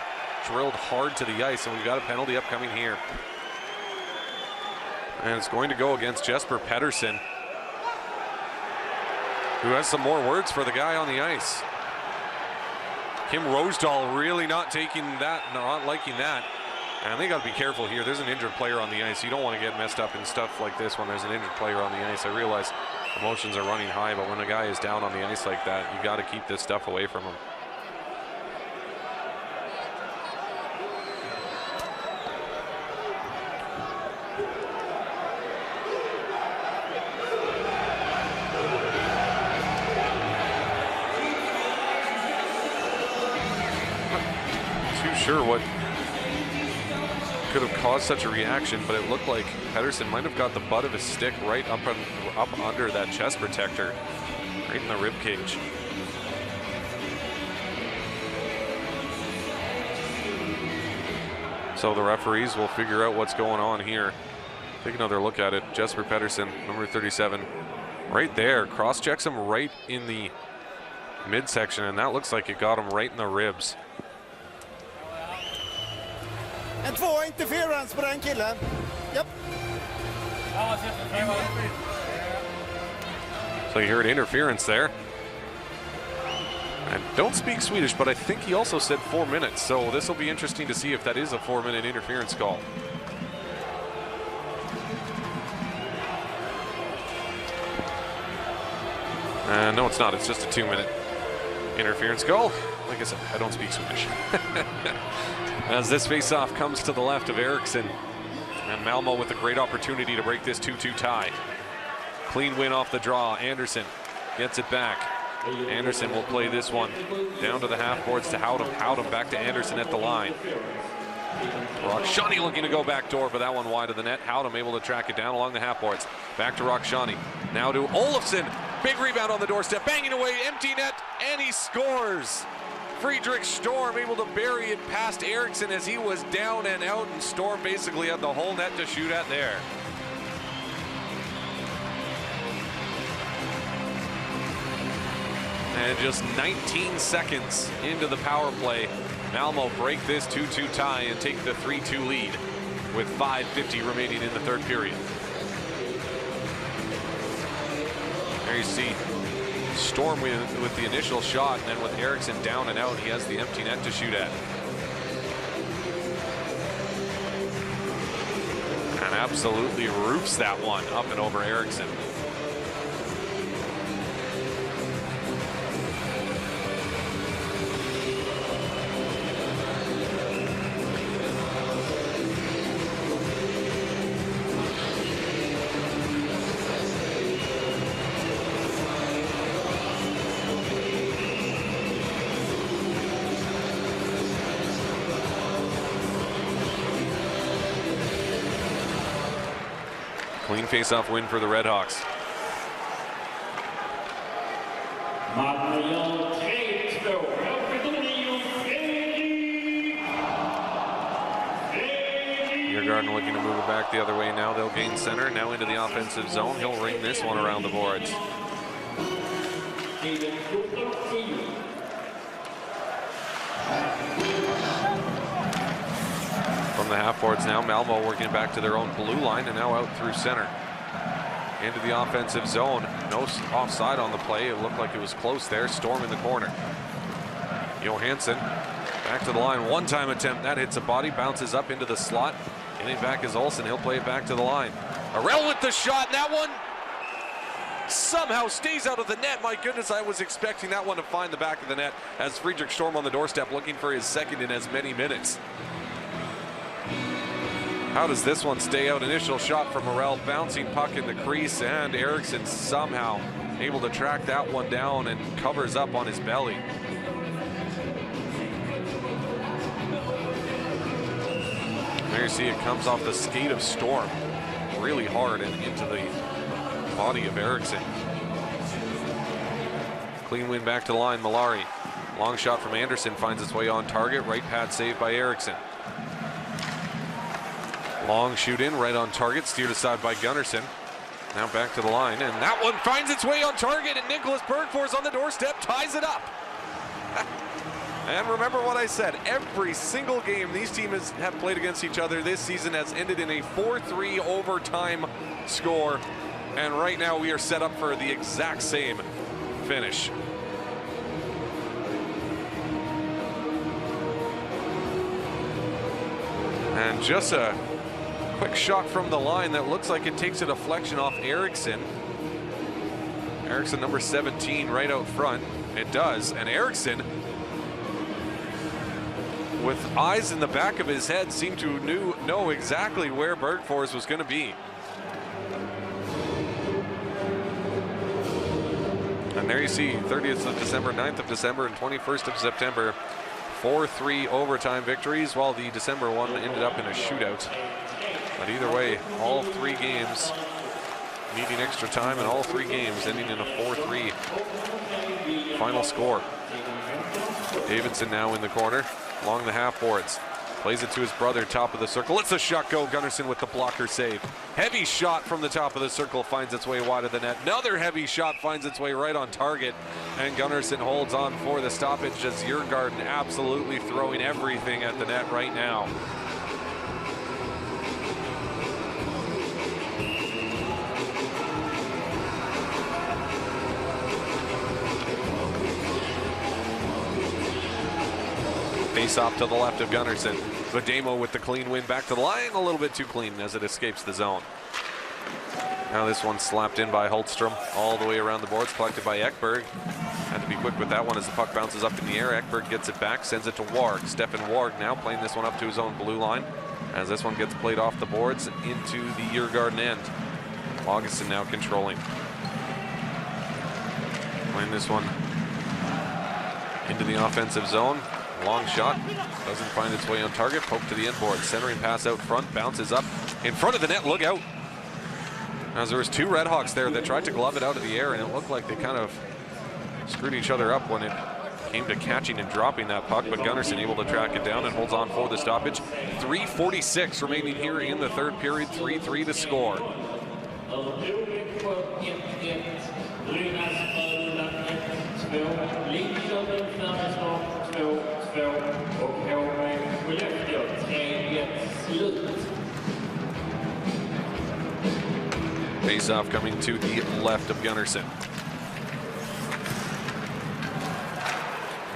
drilled hard to the ice, and we've got a penalty upcoming here. And it's going to go against Jesper Pettersson, who has some more words for the guy on the ice. Kim Rosedal really not taking that, not liking that. And they got to be careful here. There's an injured player on the ice. You don't want to get messed up in stuff like this when there's an injured player on the ice. I realize emotions are running high, but when a guy is down on the ice like that, you got to keep this stuff away from him. Not too sure what could have caused such a reaction, but it looked like Pettersson might have got the butt of his stick right up under that chest protector, right in the rib cage. So the referees will figure out what's going on here. Take another look at it. Jesper Pettersson, number 37, right there, cross-checks him right in the midsection, and that looks like it got him right in the ribs. En två interference på den killen. Yep. So you heard interference there. I don't speak Swedish, but I think he also said 4 minutes. So this will be interesting to see if that is a 4-minute interference call. No, it's not. It's just a 2-minute interference call. Like I said, I don't speak Swedish. As this face-off comes to the left of Eriksson, and Malmö with a great opportunity to break this 2-2 tie. Clean win off the draw. Anderson gets it back. Anderson will play this one down to the half boards to Howdam. Howdam back to Anderson at the line. Rakshani looking to go back door, but that one wide of the net. Howdam able to track it down along the half boards. Back to Rakshani. Now to Olofsson. Big rebound on the doorstep. Banging away. Empty net. And he scores. Friedrich Storm able to bury it past Eriksson as he was down and out, and Storm basically had the whole net to shoot at there. And just 19 seconds into the power play, Malmö break this 2-2 tie and take the 3-2 lead with 5:50 remaining in the third period. There you see Storm with the initial shot, and then with Eriksson down and out, he has the empty net to shoot at. And absolutely roofs that one up and over Eriksson. Clean face-off win for the Redhawks. Djurgården looking to move it back the other way now. They'll gain center, now into the offensive zone. He'll ring this one around the boards. From the half boards now, Malmö working back to their own blue line and now out through center. Into the offensive zone. No offside on the play. It looked like it was close there. Storm in the corner. Johansson back to the line. One-time attempt. That hits a body. Bounces up into the slot. Getting back is Olsen. He'll play it back to the line. Arell with the shot. And that one somehow stays out of the net. My goodness, I was expecting that one to find the back of the net as Friedrich Storm on the doorstep looking for his second in as many minutes. How does this one stay out? Initial shot from Morel, bouncing puck in the crease, and Eriksson somehow able to track that one down and covers up on his belly. There you see it comes off the skate of Storm really hard and into the body of Eriksson. Clean win back to the line, Malari. Long shot from Anderson finds its way on target. Right pad save by Eriksson. Long shoot in, right on target, steered aside by Gunnarsson. Now back to the line, and that one finds its way on target, and Nicholas Bergfors on the doorstep ties it up. And remember what I said, every single game these teams have played against each other this season has ended in a 4-3 overtime score. And right now we are set up for the exact same finish. And just a quick shot from the line that looks like it takes a deflection off Eriksson. Eriksson number 17 right out front. It does, and Eriksson, with eyes in the back of his head, seemed to know exactly where Bergfors was going to be. And there you see 30th of December, 9th of December, and 21st of September. 4-3 overtime victories, while the December one ended up in a shootout. But either way, all three games needing extra time, and all three games ending in a 4-3 final score. Davidson now in the corner, along the half boards. Plays it to his brother, top of the circle. Lets the shot go. Gunnarsson with the blocker save. Heavy shot from the top of the circle finds its way wide of the net. Another heavy shot finds its way right on target. And Gunnarsson holds on for the stoppage as Djurgården absolutely throwing everything at the net right now. Face off to the left of Gunnarsson. Vademo with the clean win back to the line. A little bit too clean as it escapes the zone. Now this one slapped in by Hultstrom all the way around the boards, collected by Ekberg. Had to be quick with that one as the puck bounces up in the air. Ekberg gets it back, sends it to Warg. Stefan Warg now playing this one up to his own blue line as this one gets played off the boards into the Djurgården end. Augustin now controlling. Playing this one into the offensive zone. Long shot, doesn't find its way on target. Poke to the inboard, centering pass out front, bounces up in front of the net. Look out! As there was two Redhawks there that tried to glove it out of the air, and it looked like they kind of screwed each other up when it came to catching and dropping that puck. But Gunnarsson able to track it down and holds on for the stoppage. 3:46 remaining here in the third period. 3-3 to score. Face-off coming to the left of Gunnarsson.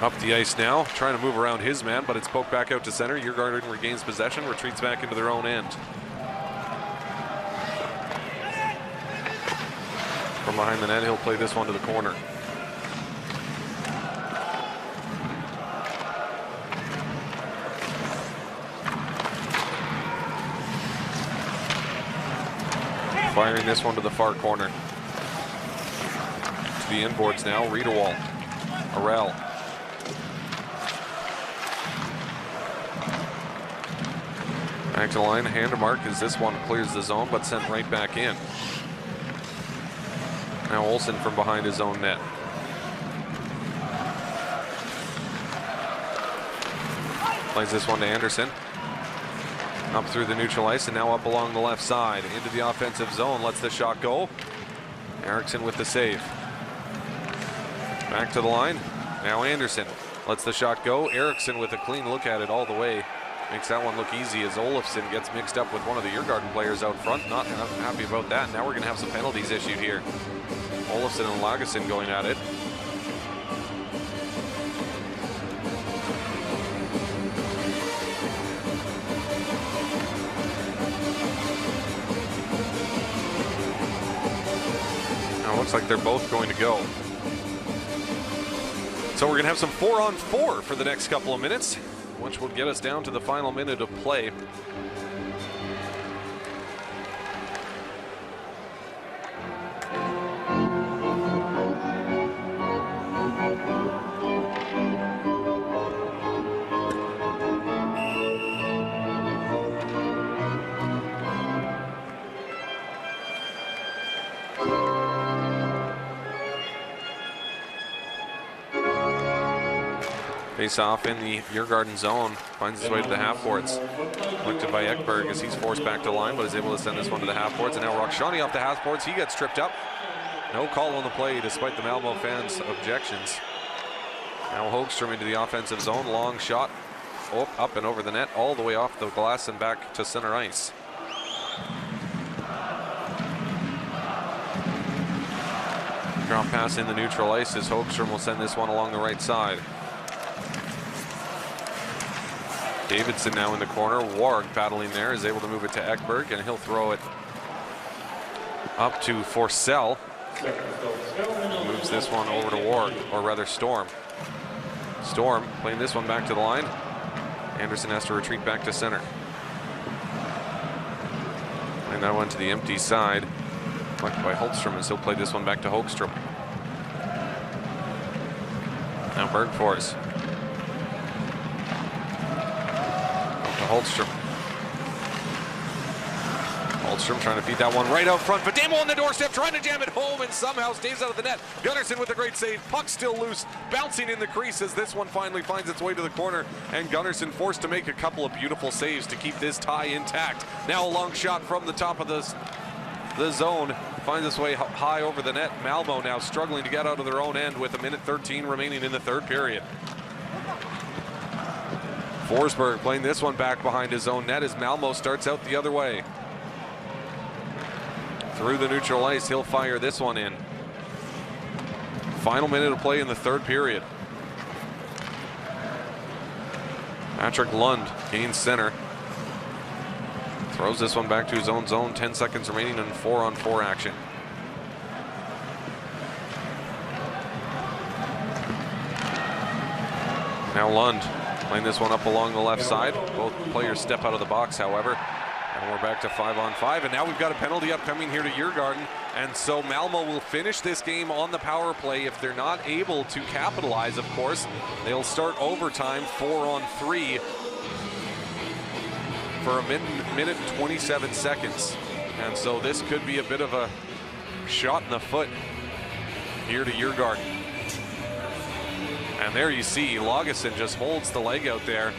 Up the ice now, trying to move around his man, but it's poked back out to center. Djurgården regains possession, retreats back into their own end. From behind the net, he'll play this one to the corner. Firing this one to the far corner. To the inboards now, Riederwald. Arell. Back to the line, hand to mark as this one clears the zone, but sent right back in. Now Olsen from behind his own net. Plays this one to Anderson. Up through the neutral ice and now up along the left side into the offensive zone. Lets the shot go. Eriksson with the save. Back to the line. Now Anderson lets the shot go. Eriksson with a clean look at it all the way. Makes that one look easy as Olofsson gets mixed up with one of the Djurgården players out front. Not happy about that. Now we're going to have some penalties issued here. Olofsson and Lagesson going at it. Looks like they're both going to go. So we're going to have some 4-on-4 for the next couple of minutes, which will get us down to the final minute of play. Face off in the Djurgården zone, finds his way to the half boards. Collected by Ekberg as he's forced back to the line, but is able to send this one to the half boards. And now Rakshani off the half boards, he gets tripped up. No call on the play despite the Malmö fans' objections. Now Hogström into the offensive zone, long shot, up and over the net, all the way off the glass and back to center ice. Drop pass in the neutral ice as Hogström will send this one along the right side. Davidson now in the corner. Warg battling there, is able to move it to Ekberg, and he'll throw it up to Forsell. Moves this one over to Warg, or rather Storm. Storm playing this one back to the line. Anderson has to retreat back to center. And that one to the empty side. Blocked by Hultstrom, and he'll play this one back to Hogström. Now Bergfors. Up to Hultstrom. Hultstrom trying to feed that one right out front. Vademo on the doorstep, trying to jam it home, and somehow stays out of the net. Gunnarsson with a great save. Puck still loose, bouncing in the crease as this one finally finds its way to the corner. And Gunnarsson forced to make a couple of beautiful saves to keep this tie intact. Now a long shot from the top of the zone. Finds its way high over the net. Malmö now struggling to get out of their own end with 1:13 remaining in the third period. Forsberg playing this one back behind his own net as Malmö starts out the other way. Through the neutral ice, he'll fire this one in. Final minute of play in the third period. Patrick Lund gains center. Throws this one back to his own zone. 10 seconds remaining in 4-on-4 action. Now Lund playing this one up along the left side. Both players step out of the box, however. And we're back to 5-on-5, and now we've got a penalty upcoming here to Djurgården, and so Malmö will finish this game on the power play. If they're not able to capitalize, of course, they'll start overtime 4-on-3 for a minute and 27 seconds. And so this could be a bit of a shot in the foot here to Djurgården. And there you see Lagesson just holds the leg out there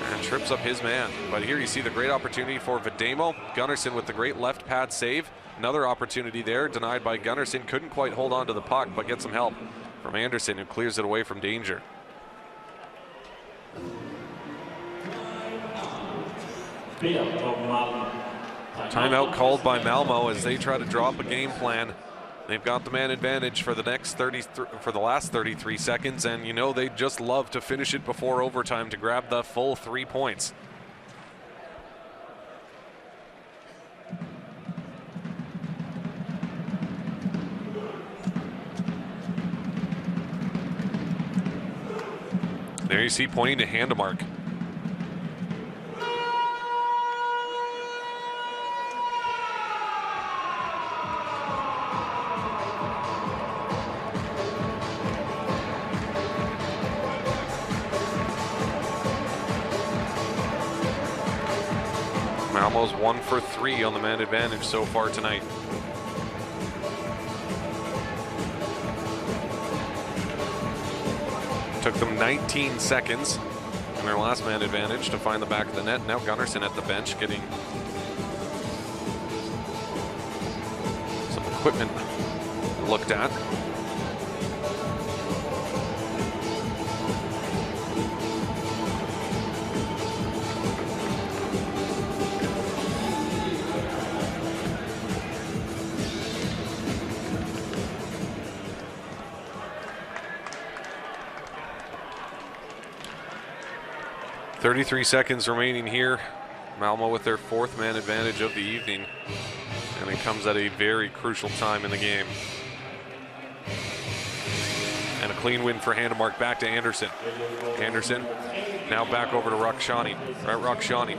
and trips up his man. But here you see the great opportunity for Vademo. Gunnarsson with the great left pad save. Another opportunity there denied by Gunnarsson. Couldn't quite hold on to the puck, but gets some help from Anderson, who clears it away from danger. Timeout called by Malmö as they try to drop a game plan. They've got the man advantage for the last 33 seconds, and you know they just love to finish it before overtime to grab the full 3 points. There you see pointing to Handemark. Malmö's 1 for 3 on the man advantage so far tonight. Took them 19 seconds in their last man advantage to find the back of the net. Now Gunnarsson at the bench getting some equipment looked at. .33 seconds remaining here. Malmö with their 4th man advantage of the evening. And it comes at a very crucial time in the game. And a clean win for Handemark, back to Anderson. Anderson now back over to Rakshani. Rakshani.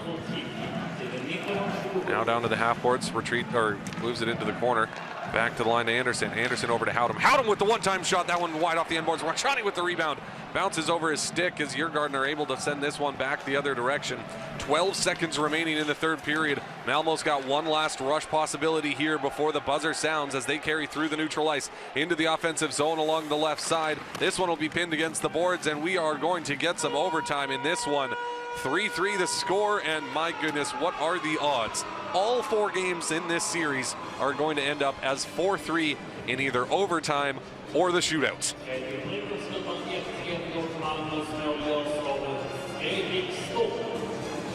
Now down to the half boards, moves it into the corner. Back to the line to Anderson. Anderson over to Howdam. Howdam with the one-time shot. That one wide off the end boards. Rakshani with the rebound. bounces over his stick as Djurgården are able to send this one back the other direction. 12 seconds remaining in the third period. Malmö's got one last rush possibility here before the buzzer sounds as they carry through the neutral ice into the offensive zone along the left side. This one will be pinned against the boards, and we are going to get some overtime in this one. 3-3 the score, and my goodness, what are the odds? All 4 games in this series are going to end up as 4-3 in either overtime or the shootout.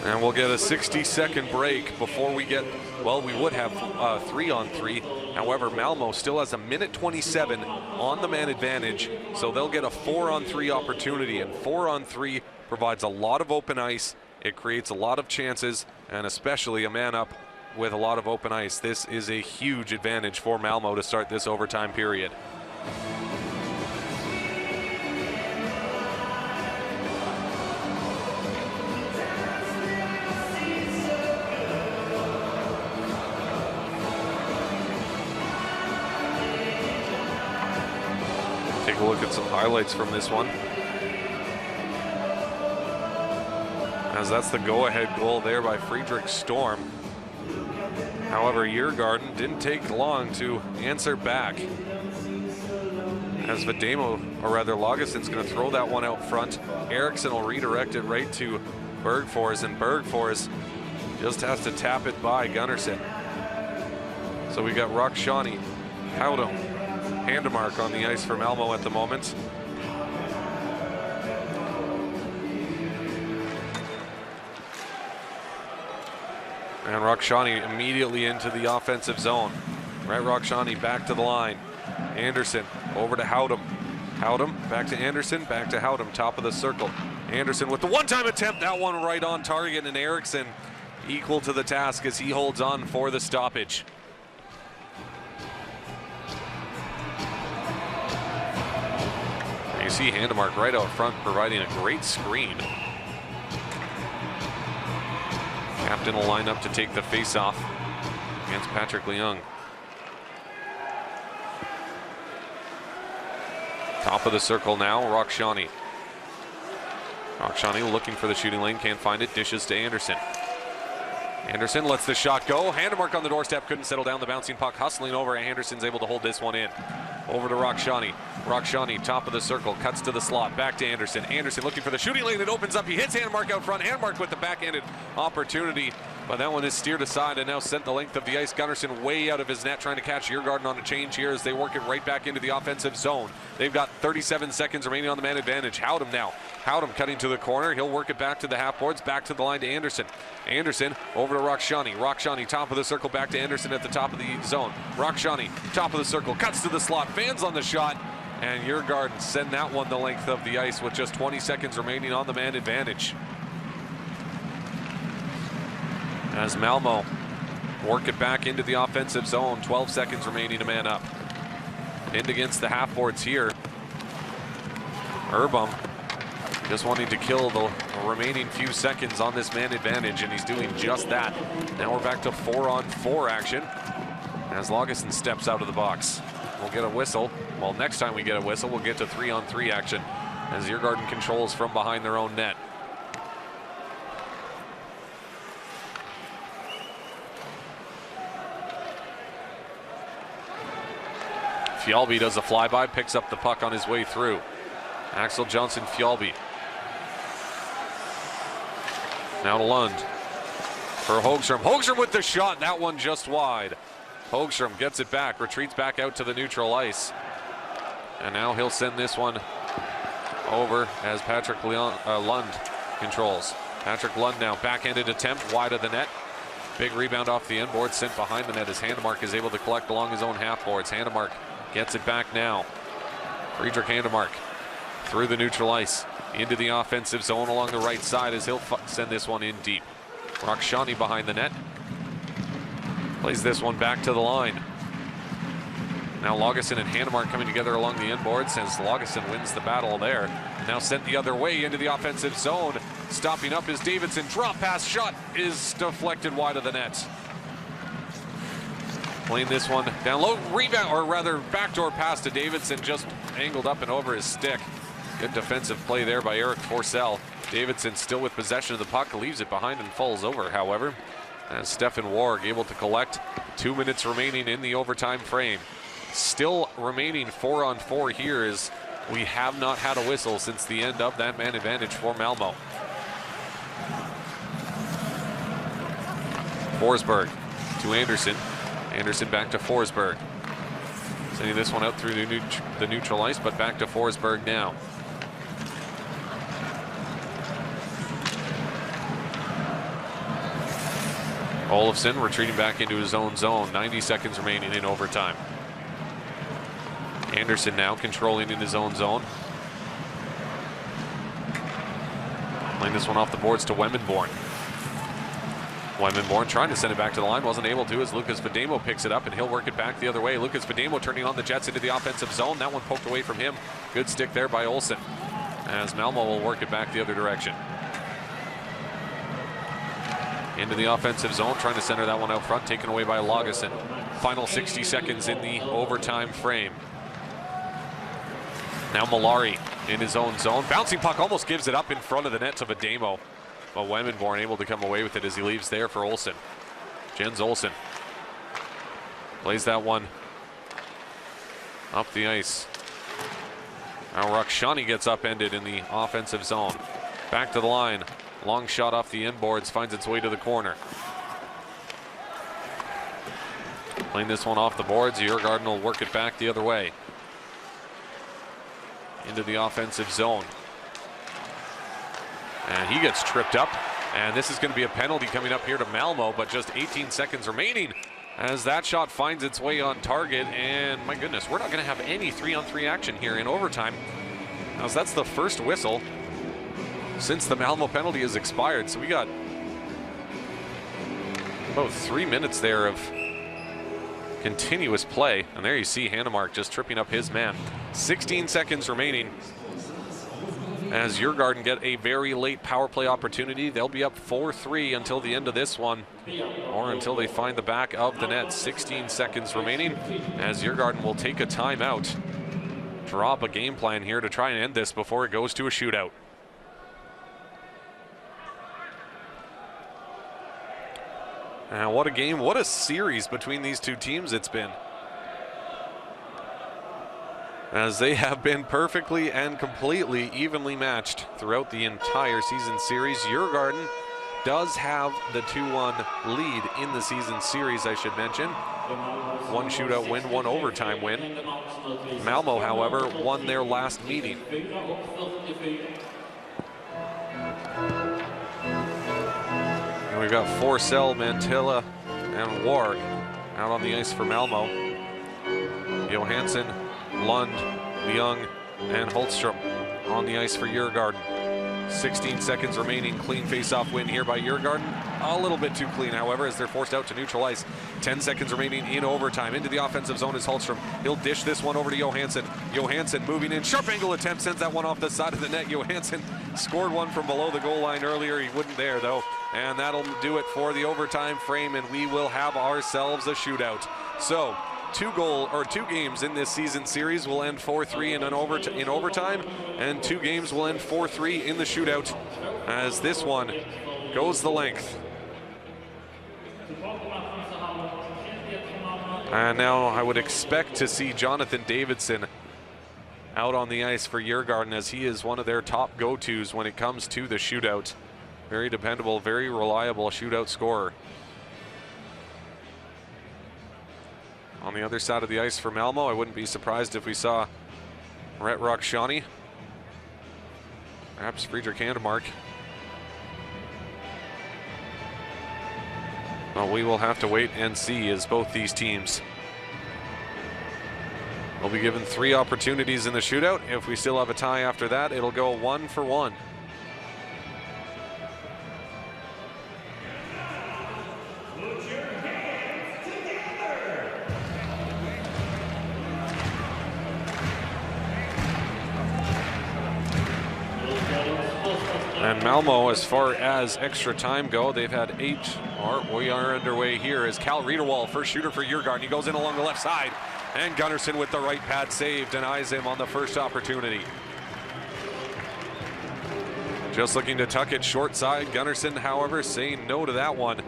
And we'll get a 60-second break before we get, well, we would have 3-on-3. However, Malmö still has a minute 27 on the man advantage, so they'll get a 4-on-3 opportunity, and 4-on-3 provides a lot of open ice. It creates a lot of chances, and especially a man up with a lot of open ice. This is a huge advantage for Malmö to start this overtime period. Take a look at some highlights from this one, as that's the go-ahead goal there by Friedrich Storm. However, Djurgården didn't take long to answer back, as Vademo, or rather Lageson's going to throw that one out front. Eriksson will redirect it right to Bergfors, and Bergfors just has to tap it by Gunnarsson. So we got Rakshani, Howdom, Handemark on the ice for Malmö at the moment. And Rakshani immediately into the offensive zone. Right, Rakshani back to the line. Anderson over to Howdom. Howdom back to Anderson, back to Howdom, top of the circle. Anderson with the one-time attempt, that one right on target, and Eriksson equal to the task as he holds on for the stoppage. You see Handemark right out front providing a great screen. Captain will line up to take the face-off against Patrick Leung. Top of the circle now, Rakshani. Rakshani looking for the shooting lane, can't find it, dishes to Anderson. Anderson lets the shot go. Handemark on the doorstep, couldn't settle down the bouncing puck, hustling over, and Anderson's able to hold this one in. Over to Rakshani. Rakshani, top of the circle, cuts to the slot, back to Anderson. Anderson looking for the shooting lane, it opens up, he hits Handemark out front. Handemark with the backhanded opportunity, but that one is steered aside and now sent the length of the ice. Gunnarsson way out of his net, trying to catch Djurgården on a change here as they work it right back into the offensive zone. They've got 37 seconds remaining on the man advantage. Howdom now. Howdom cutting to the corner. He'll work it back to the half boards, back to the line to Anderson. Anderson over to Rakshani. Rakshani top of the circle, back to Anderson at the top of the zone. Rakshani top of the circle, cuts to the slot, fans on the shot, and Djurgården send that one the length of the ice with just 20 seconds remaining on the man advantage. As Malmö work it back into the offensive zone, 12 seconds remaining to man up. Pinned against the half boards here. Urbom just wanting to kill the remaining few seconds on this man advantage, and he's doing just that. Now we're back to 4-on-4 action as Lagesson steps out of the box. We'll get a whistle. Well, next time we get a whistle, we'll get to 3-on-3 action as Djurgården controls from behind their own net. Fjallby does a flyby, picks up the puck on his way through. Axel Johnson Fjallby. Now to Lund for Hogström. Hogström with the shot, that one just wide. Hogström gets it back, retreats back out to the neutral ice. And now he'll send this one over as Patrick Lund controls. Patrick Lund now, backhanded attempt, wide of the net. Big rebound off the inboard, sent behind the net as Handemark is able to collect along his own half boards. Handemark gets it back now. Friedrich Handemark through the neutral ice into the offensive zone along the right side as he'll send this one in deep. Rakshani behind the net. Plays this one back to the line. Now Lagesson and Handemark coming together along the inboards as Lagesson wins the battle there. Now sent the other way into the offensive zone. Stopping up is Davidson. Drop pass shot is deflected wide of the net. Playing this one down low. Rebound, or rather backdoor pass to Davidson, just angled up and over his stick. Good defensive play there by Eric Forsell. Davidson still with possession of the puck, leaves it behind and falls over, however. As Stefan Warg able to collect. 2 minutes remaining in the overtime frame. Still remaining 4-on-4 here as we have not had a whistle since the end of that man advantage for Malmö. Forsberg to Anderson. Anderson back to Forsberg. Sending this one out through the neutral ice, but back to Forsberg now. Olofsson retreating back into his own zone. 90 seconds remaining in overtime. Anderson now controlling in his own zone. Playing this one off the boards to Wemenborn. Wemenborn trying to send it back to the line, wasn't able to as Lucas Vademo picks it up and he'll work it back the other way. Lucas Vademo turning on the Jets into the offensive zone. That one poked away from him. Good stick there by Olsen as Malmö will work it back the other direction. Into the offensive zone, trying to center that one out front, taken away by Lagesson. Final 60 seconds in the overtime frame. Now Malari in his own zone. Bouncing puck almost gives it up in front of the net to Vademo. But Wemenborn able to come away with it as he leaves there for Olsen. Jens Olsen plays that one up the ice. Now Rakshani gets upended in the offensive zone. Back to the line. Long shot off the inboards, finds its way to the corner. Playing this one off the boards, Djurgården will work it back the other way. Into the offensive zone. And he gets tripped up. And this is going to be a penalty coming up here to Malmö, but just 18 seconds remaining as that shot finds its way on target. And my goodness, we're not going to have any 3-on-3 action here in overtime, as that's the first whistle since the Malmö penalty has expired. So we got about 3 minutes there of continuous play. And there you see Hannemark just tripping up his man. 16 seconds remaining as Djurgården get a very late power play opportunity. They'll be up 4-3 until the end of this one, or until they find the back of the net. 16 seconds remaining as Djurgården will take a timeout. Draw up a game plan here to try and end this before it goes to a shootout. And what a game, what a series between these two teams it's been, as they have been perfectly and completely evenly matched throughout the entire season series. Djurgården does have the 2-1 lead in the season series, I should mention. One shootout win, one overtime win. Malmö, however, won their last meeting. And we've got Forsell, Mantilla, and Warg out on the ice for Malmö. Johansson, Lund, Leung, and Holtstrom on the ice for Djurgården. 16 seconds remaining. Clean face-off win here by Djurgården. A little bit too clean, however, as they're forced out to neutral ice. 10 seconds remaining in overtime. Into the offensive zone is Holtstrom. He'll dish this one over to Johansson. Johansson moving in. Sharp angle attempt, sends that one off the side of the net. Johansson scored one from below the goal line earlier. He wouldn't there, though. And that'll do it for the overtime frame, and we will have ourselves a shootout. So, two games in this season series will end 4-3 in overtime, and 2 games will end 4-3 in the shootout, as this one goes the length. And now I would expect to see Jonathan Davidson out on the ice for Djurgården, as he is one of their top go-tos when it comes to the shootout. Very dependable, very reliable shootout scorer. On the other side of the ice for Malmö, I wouldn't be surprised if we saw Rhett Rakshani, perhaps Friedrich Handemark. Well, we will have to wait and see, as both these teams will be given 3 opportunities in the shootout. If we still have a tie after that, it'll go 1-for-1. And Malmö, as far as extra time go, they've had 8. We are underway here as Cal Riederwald, first shooter for Djurgården. He goes in along the left side, and Gunnarsson with the right pad save denies him on the first opportunity. Just looking to tuck it short side. Gunnarsson, however, saying no to that one.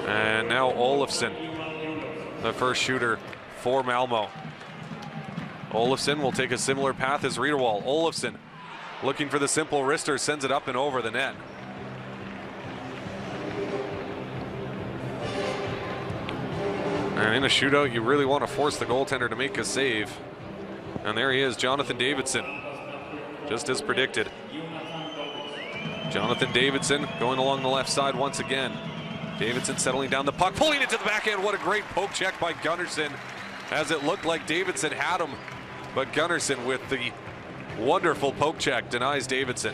And now Olofsson, the first shooter for Malmö. Olofsson will take a similar path as Riederwald. Olofsson looking for the simple wrister, sends it up and over the net. And in a shootout, you really want to force the goaltender to make a save. And there he is, Jonathan Davidson, just as predicted. Jonathan Davidson going along the left side once again. Davidson settling down the puck, pulling it to the backhand. What a great poke check by Gunnarsson, as it looked like Davidson had him. But Gunnarsson with the wonderful poke check denies Davidson.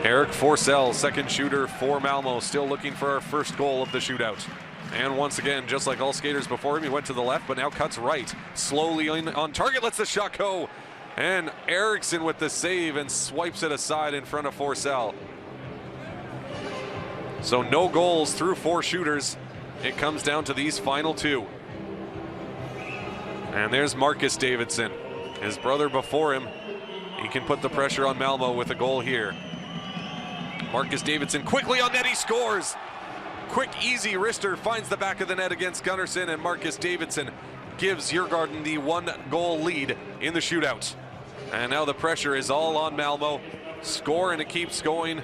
Eric Forsell, second shooter for Malmö, still looking for our first goal of the shootout. And once again, just like all skaters before him, he went to the left, but now cuts right. Slowly on target, lets the shot go. And Eriksson with the save and swipes it aside in front of Forsell. So no goals through 4 shooters. It comes down to these final 2. And there's Marcus Davidson, his brother before him. He can put the pressure on Malmö with a goal here. Marcus Davidson quickly on net, he scores. Quick, easy wrister finds the back of the net against Gunnarsson, and Marcus Davidson gives Djurgården the 1-goal lead in the shootout. And now the pressure is all on Malmö. Score and it keeps going.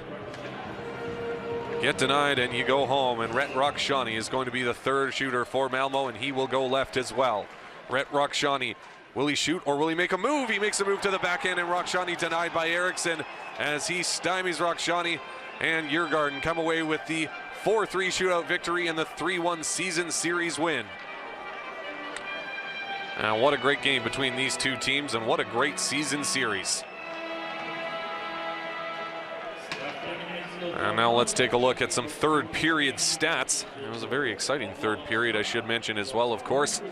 Get denied and you go home, and Rhett Rakshani is going to be the third shooter for Malmö, and he will go left as well. Rhett Rakshani, will he shoot or will he make a move? He makes a move to the backhand, and Rakshani denied by Eriksson as he stymies Rakshani, and Djurgården come away with the 4-3 shootout victory and the 3-1 season series win. Now, what a great game between these two teams, and what a great season series. And now let's take a look at some third period stats. It was a very exciting third period, I should mention as well, of course.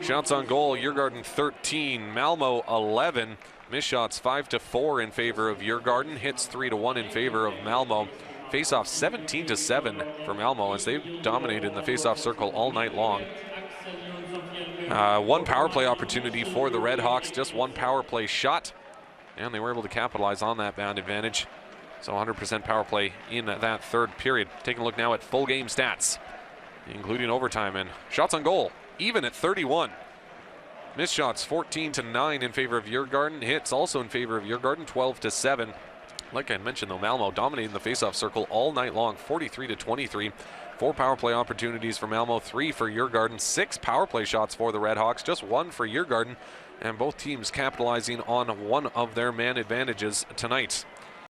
Shots on goal, Djurgården 13, Malmö 11. Missed shots 5-4 in favor of Djurgården, hits 3-1 in favor of Malmö. Face-off 17-7 for Malmö as they dominated in the face-off circle all night long. 1 power play opportunity for the Red Hawks, just 1 power play shot, and they were able to capitalize on that bound advantage. So 100% power play in that third period. Taking a look now at full game stats, including overtime, and shots on goal, even at 31. Missed shots 14-9 in favor of Djurgården. Hits also in favor of Djurgården, 12-7. Like I mentioned though, Malmö dominating the faceoff circle all night long, 43-23. 4 power play opportunities for Malmö, 3 for Djurgården. 6 power play shots for the Red Hawks, just 1 for Djurgården. And both teams capitalizing on one of their man advantages tonight.